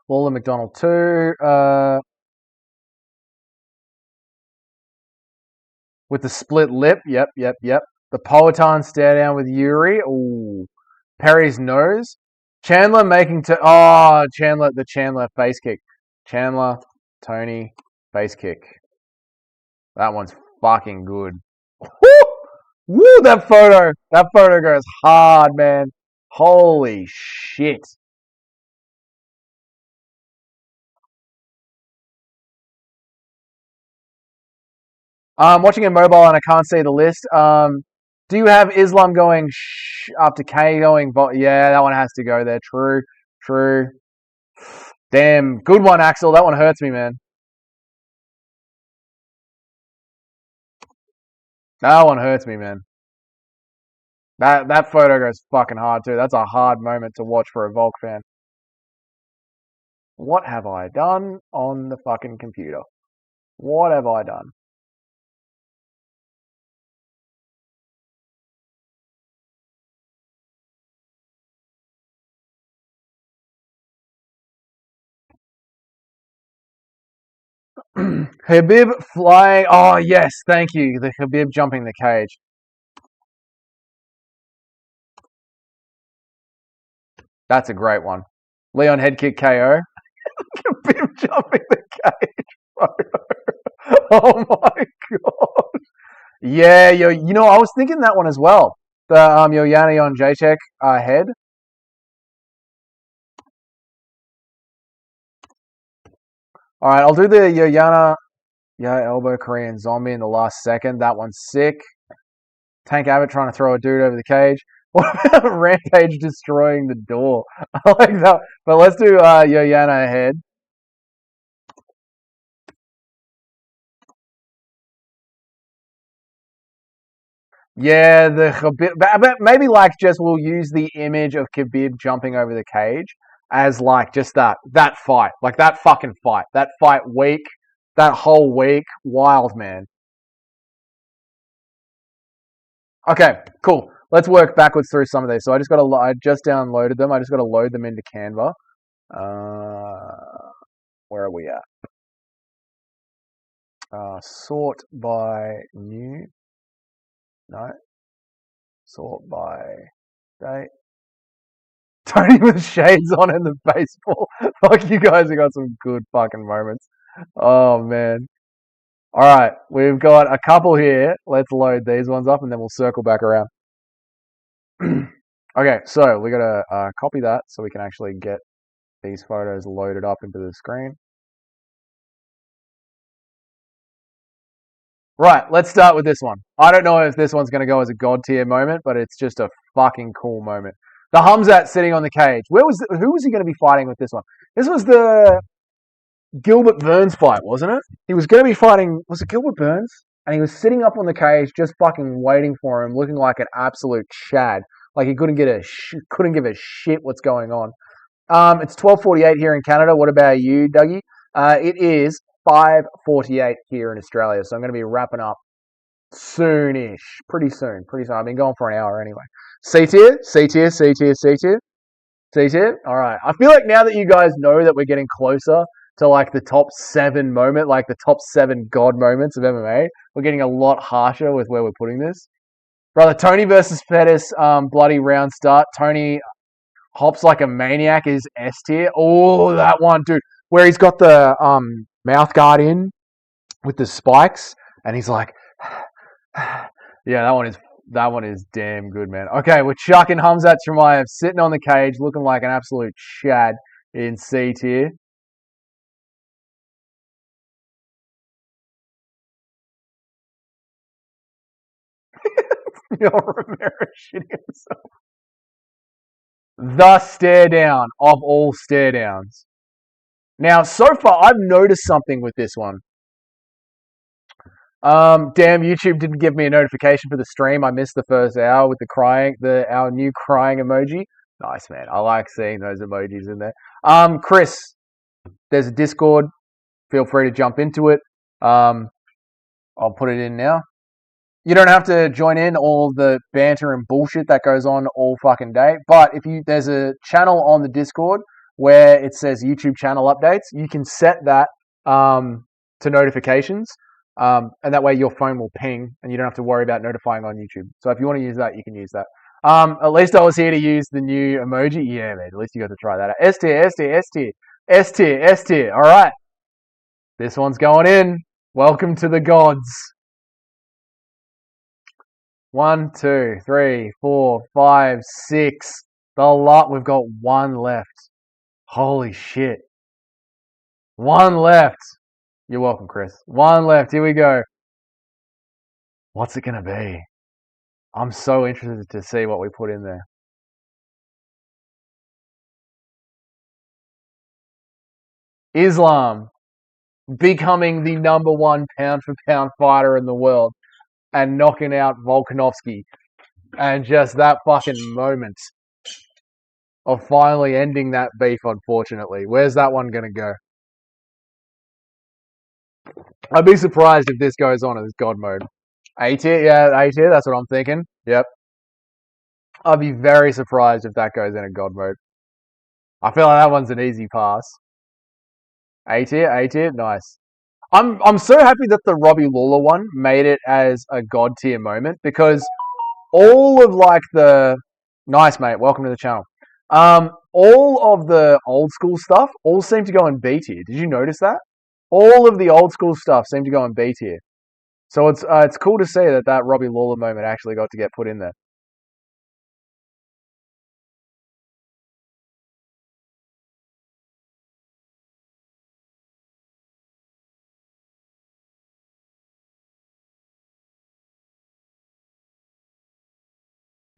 Lawler McDonald 2. With the split lip. Yep. The Poetan stare down with Yuri. Ooh. Perry's nose. Chandler making the Chandler face kick. Chandler, Tony, face kick. That one's fucking good. Woo, that photo goes hard, man. Holy shit. I'm watching it mobile and I can't see the list. Do you have Islam going after K going? Yeah, that one has to go there. True. Damn, good one, Axel. That one hurts me, man. That one hurts me, man. That photo goes fucking hard too. That's a hard moment to watch for a Volk fan. What have I done on the fucking computer? What have I done? Khabib flying. Oh, yes. Thank you. The Khabib jumping the cage. That's a great one. Leon head kick KO. Khabib jumping the cage. Oh my god. Yeah, I was thinking that one as well. The Yana on Jacek head. All right, I'll do the Yana elbow Korean zombie in the last second. That one's sick. Tank Abbott trying to throw a dude over the cage. What about Rampage destroying the door? I like that. But let's do Yana head. Yeah, the Khabib, but maybe like just we'll use the image of Khabib jumping over the cage as like just that fight, like that fucking fight, that fight week, that whole week, wild man. Okay, cool. Let's work backwards through some of these. So I just downloaded them. I just got to load them into Canva. Where are we at? Sort by new. No. Sort by date. Tony with shades on in the baseball. Fuck, you guys have got some good fucking moments. Oh man. All right, we've got a couple here. Let's load these ones up and then we'll circle back around. Okay, so we got to copy that so we can actually get these photos loaded up into the screen. Right, let's start with this one. I don't know if this one's going to go as a god tier moment, but it's just a fucking cool moment. The Khamzat sitting on the cage. Who was he going to be fighting with this one? This was the Gilbert Burns fight, wasn't it? He was going to be fighting, was it Gilbert Burns? And he was sitting up on the cage, just fucking waiting for him, looking like an absolute shad. Like he couldn't give a shit what's going on. It's 12:48 here in Canada. What about you, Dougie? It is 5:48 here in Australia, so I'm going to be wrapping up soonish, pretty soon. I've been going for an hour anyway. C tier, C tier, C tier, C tier, C tier. All right. I feel like now that you guys know that we're getting closer to like the top 7 moment, like the top 7 god moments of MMA, we're getting a lot harsher with where we're putting this. Brother, Tony versus Pettis, bloody round start. Tony hops like a maniac is S tier. Oh, that one, dude, where he's got the mouth guard in with the spikes, and he's like, yeah, that one is damn good, man. Okay, we're chucking Khamzat Chimaev sitting on the cage, looking like an absolute shad in C tier. Romero shitting himself. The stare down of all stare downs. Now, so far, I've noticed something with this one. Damn, YouTube didn't give me a notification for the stream. I missed the first hour with our new crying emoji. Nice, man. I like seeing those emojis in there. Chris, there's a Discord. Feel free to jump into it. I'll put it in now. You don't have to join in all the banter and bullshit that goes on all fucking day. But there's a channel on the Discord where it says YouTube channel updates. You can set that to notifications. And that way your phone will ping and you don't have to worry about notifying on YouTube. So if you want to use that, you can use that. At least I was here to use the new emoji. Yeah, man. At least you got to try that out. S tier, S tier, S tier, S tier, S tier. All right. This one's going in. Welcome to the gods. 1, 2, 3, 4, 5, 6. The lot. We've got one left. Holy shit. One left. You're welcome, Chris. One left. Here we go. What's it going to be? I'm so interested to see what we put in there. Islam becoming the #1 pound for pound fighter in the world and knocking out Volkanovski. And just that fucking moment of finally ending that beef, unfortunately. Where's that one going to go? I'd be surprised if this goes on as God mode. A tier, yeah, A tier, that's what I'm thinking. Yep. I'd be very surprised if that goes in a God mode. I feel like that one's an easy pass. A tier, nice. I'm so happy that the Robbie Lawler one made it as a god tier moment because all of like the nice mate, welcome to the channel. All of the old school stuff all seemed to go in B tier. Did you notice that? All of the old school stuff seemed to go in B tier. So it's cool to see that Robbie Lawler moment actually got to get put in there.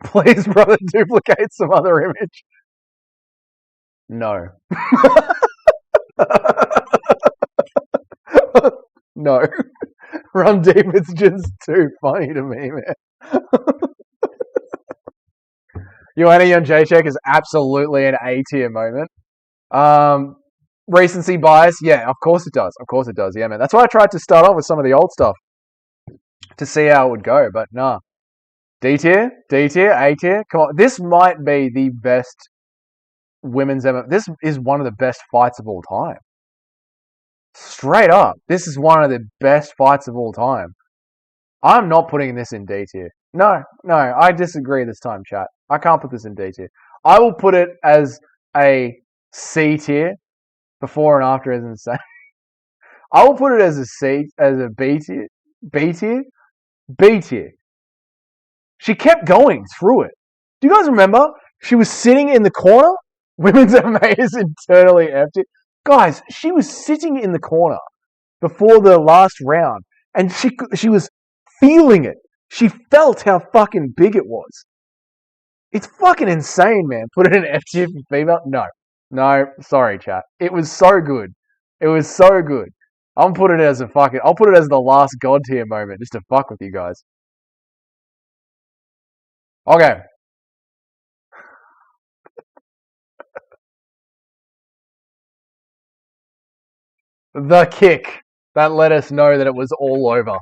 Please, brother, duplicate some other image. No. No. Run deep, it's just too funny to me, man. Joanna Jacek is absolutely an A tier moment. Recency bias, yeah, of course it does. Of course it does, yeah, man. That's why I tried to start off with some of the old stuff to see how it would go, but nah. D tier, A tier. Come on, this might be the best women's MMA. This is one of the best fights of all time. Straight up, this is one of the best fights of all time. I'm not putting this in D tier. No, I disagree this time, chat. I can't put this in D tier. I will put it as a C tier. Before and after is insane. I will put it as a B tier. B tier. She kept going through it. Do you guys remember? She was sitting in the corner. Women's MMA is internally empty. Guys, she was sitting in the corner before the last round, and she was feeling it. She felt how fucking big it was. It's fucking insane, man. Put it in F tier for female? No, sorry, chat. It was so good. It was so good. I'll put it as the last god tier moment just to fuck with you guys. Okay. The kick that let us know that it was all over.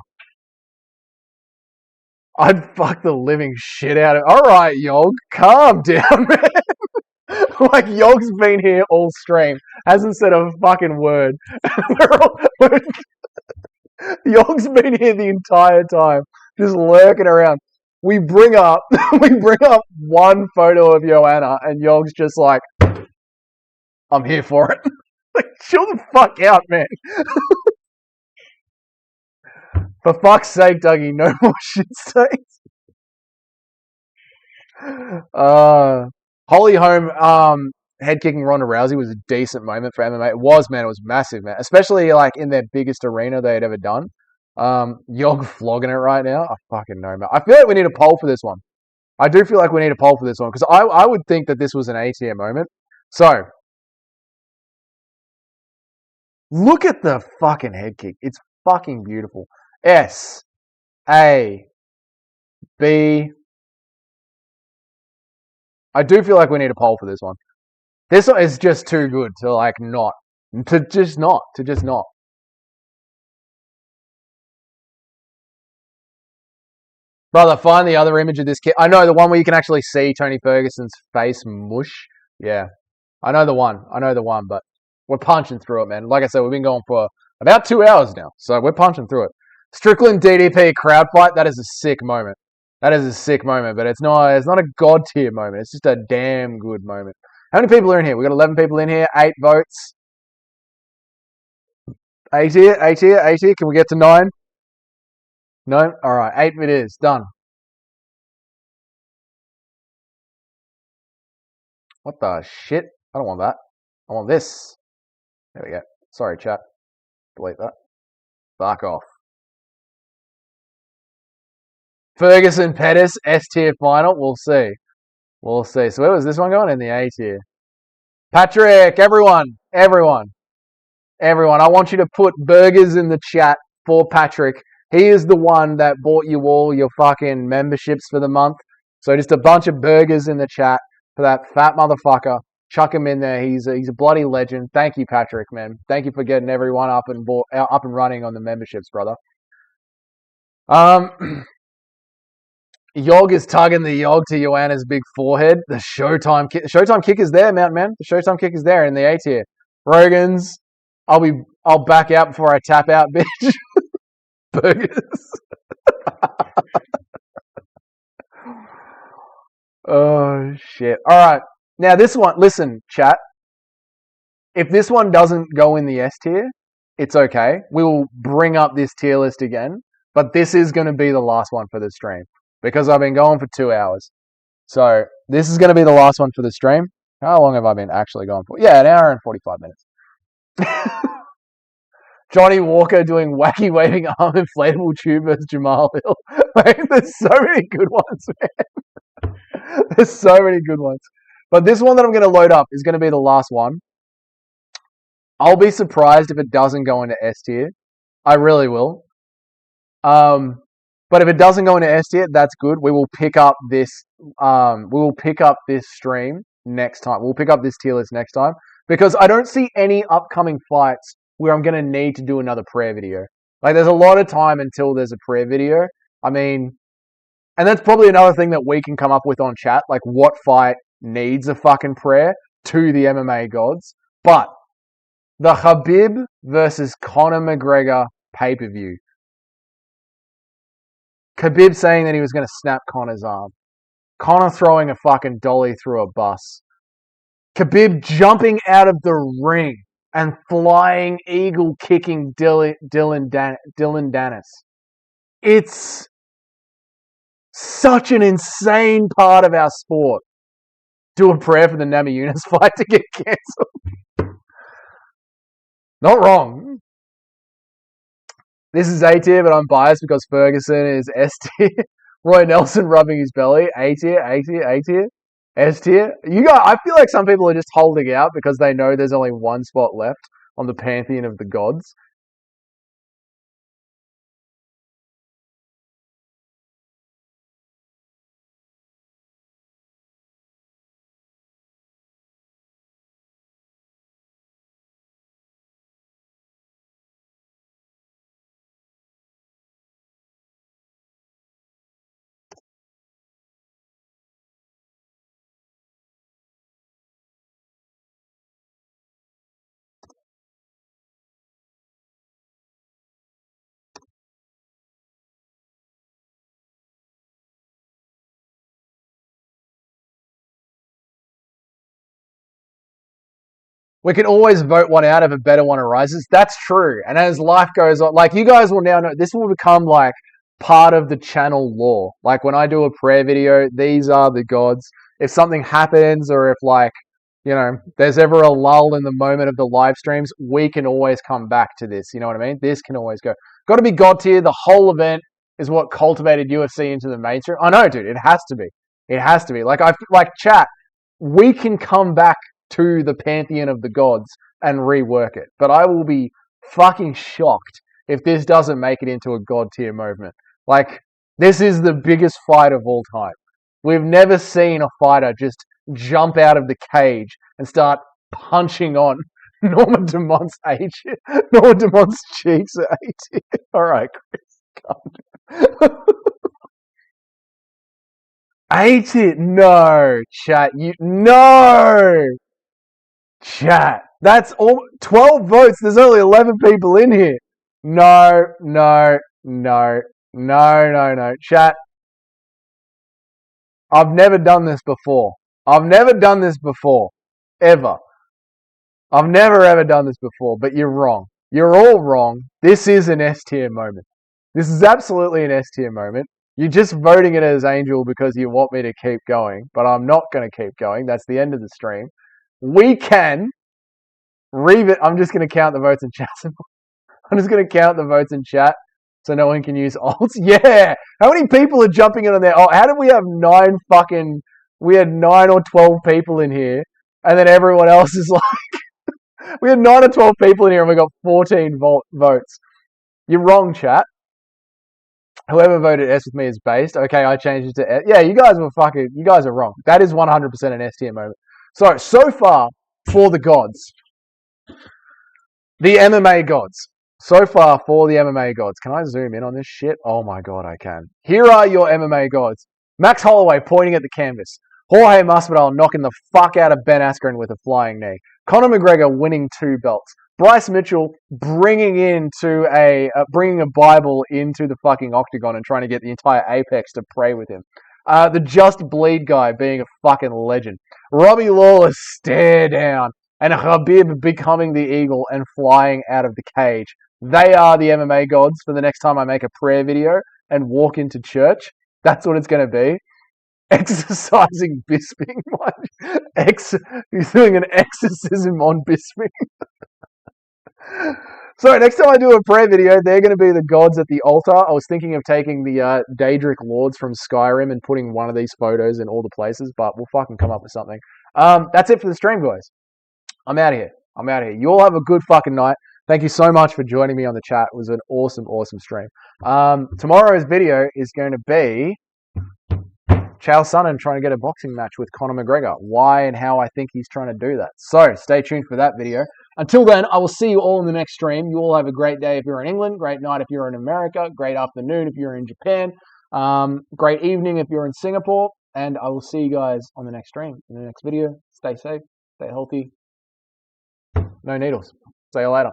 I'd fuck the living shit out of it. Alright, Yog, calm down, man. Like, Yog's been here all stream. Hasn't said a fucking word. Yog's been here the entire time. Just lurking around. We bring up one photo of Joanna and Yog's just like, I'm here for it. Like, chill the fuck out, man. For fuck's sake, Dougie, no more shit stains. Holly Holm head kicking Ronda Rousey was a decent moment for MMA. It was, man. It was massive, man. Especially like in their biggest arena they had ever done. Yog flogging it right now. I fucking know, man. I feel like we need a poll for this one. I do feel like we need a poll for this one because I would think that this was an A tier moment. So look at the fucking head kick. It's fucking beautiful. S A B. I do feel like we need a poll for this one. This one is just too good to like not. To just not. Brother, find the other image of this kid. I know the one where you can actually see Tony Ferguson's face mush. Yeah. I know the one, but we're punching through it, man. Like I said, we've been going for about 2 hours now. So we're punching through it. Strickland DDP crowd fight, that is a sick moment. But it's not a god tier moment. It's just a damn good moment. How many people are in here? We got 11 people in here, 8 votes. 8 here. Can we get to 9? No? Alright, 8 it is. Done. What the shit? I don't want that. I want this. There we go. Sorry, chat. Delete that. Fuck off. Ferguson Pettis, S tier final. We'll see. So where was this one going? In the A tier. Patrick, everyone. I want you to put burgers in the chat for Patrick. He is the one that bought you all your fucking memberships for the month. So just a bunch of burgers in the chat for that fat motherfucker. Chuck him in there. He's a bloody legend. Thank you, Patrick, man. Thank you for getting everyone up and running on the memberships, brother. Yog is tugging the Yog to Joanna's big forehead. The Showtime kick is there, man. The Showtime kick is there in the A tier. Rogan's. I'll be I'll back out before I tap out, bitch. Burgers. Oh, shit. All right. Now, this one, listen, chat. If this one doesn't go in the S tier, it's okay. We will bring up this tier list again. But this is going to be the last one for the stream because I've been going for 2 hours. So this is going to be the last one for the stream. How long have I been actually going for? Yeah, an hour and 45 minutes. Johnny Walker doing wacky waving arm inflatable tube versus Jamal Hill. Like, there's so many good ones, man. There's so many good ones. But this one that I'm going to load up is going to be the last one. I'll be surprised if it doesn't go into S tier. I really will. But if it doesn't go into S tier, that's good. We will pick up this. Stream next time. We'll pick up this tier list next time because I don't see any upcoming fights where I'm going to need to do another prayer video. Like, there's a lot of time until there's a prayer video. I mean, and that's probably another thing that we can come up with on chat. Like, what fight needs a fucking prayer to the MMA gods? But the Khabib versus Conor McGregor pay-per-view. Khabib saying that he was going to snap Conor's arm. Conor throwing a fucking dolly through a bus. Khabib jumping out of the ring and flying eagle kicking Dylan Dennis. It's such an insane part of our sport. Do a prayer for the Namajunas fight to get cancelled. Not wrong. This is A tier, but I'm biased because Ferguson is S tier. Roy Nelson rubbing his belly. A tier, A tier, A tier. S tier. I feel like some people are just holding out because they know there's only one spot left on the pantheon of the gods. We can always vote one out if a better one arises. That's true. And as life goes on, like, you guys will now know, this will become like part of the channel lore. Like, when I do a prayer video, these are the gods. If something happens or if, like, you know, there's ever a lull in the moment of the live streams, we can always come back to this. You know what I mean? This can always go. Got to be God tier. The whole event is what cultivated UFC into the mainstream. I know, dude. It has to be. It has to be. Like, chat, we can come back to the pantheon of the gods and rework it. But I will be fucking shocked if this doesn't make it into a god tier movement. Like, this is the biggest fight of all time. We've never seen a fighter just jump out of the cage and start punching on Norman Dumont's Norman Dumont's cheeks at 80. All right, Chris, come. 80? No, chat. No! Chat. That's all 12 votes. There's only 11 people in here. No. Chat. I've never done this before. Ever. I've never ever done this before, but you're wrong. You're all wrong. This is an S tier moment. This is absolutely an S tier moment. You're just voting it as Angel because you want me to keep going, but I'm not going to keep going. That's the end of the stream. We can I'm just going to count the votes in chat. I'm just going to count the votes in chat so no one can use alts. Yeah! How many people are jumping in on there? Oh, how did we have 9 or 12 people in here, and then everyone else is like... We had 9 or 12 people in here and we got 14 votes. You're wrong, chat. Whoever voted S with me is based. Okay, I changed it to S. Yeah, you guys are wrong. That is 100% an S tier moment. So far, for the gods. The MMA gods. So far, for the MMA gods. Can I zoom in on this shit? Oh my god, I can. Here are your MMA gods. Max Holloway pointing at the canvas. Jorge Masvidal knocking the fuck out of Ben Askren with a flying knee. Conor McGregor winning 2 belts. Bryce Mitchell bringing a Bible into the fucking octagon and trying to get the entire Apex to pray with him. The Just Bleed guy being a fucking legend. Robbie Lawler's stare down. And Khabib becoming the eagle and flying out of the cage. They are the MMA gods for the next time I make a prayer video and walk into church. That's what it's going to be. Exercising Bisping. He's doing an exorcism on Bisping. So next time I do a prayer video, they're going to be the gods at the altar. I was thinking of taking the Daedric Lords from Skyrim and putting one of these photos in all the places, but we'll fucking come up with something. That's it for the stream, guys. I'm out of here. You all have a good fucking night. Thank you so much for joining me on the chat. It was an awesome, awesome stream. Tomorrow's video is going to be Chael Sonnen trying to get a boxing match with Conor McGregor. Why and how I think he's trying to do that. So stay tuned for that video. Until then, I will see you all in the next stream. You all have a great day if you're in England, great night if you're in America, great afternoon if you're in Japan, great evening if you're in Singapore, and I will see you guys on the next stream. In the next video, stay safe, stay healthy, no needles. See you later.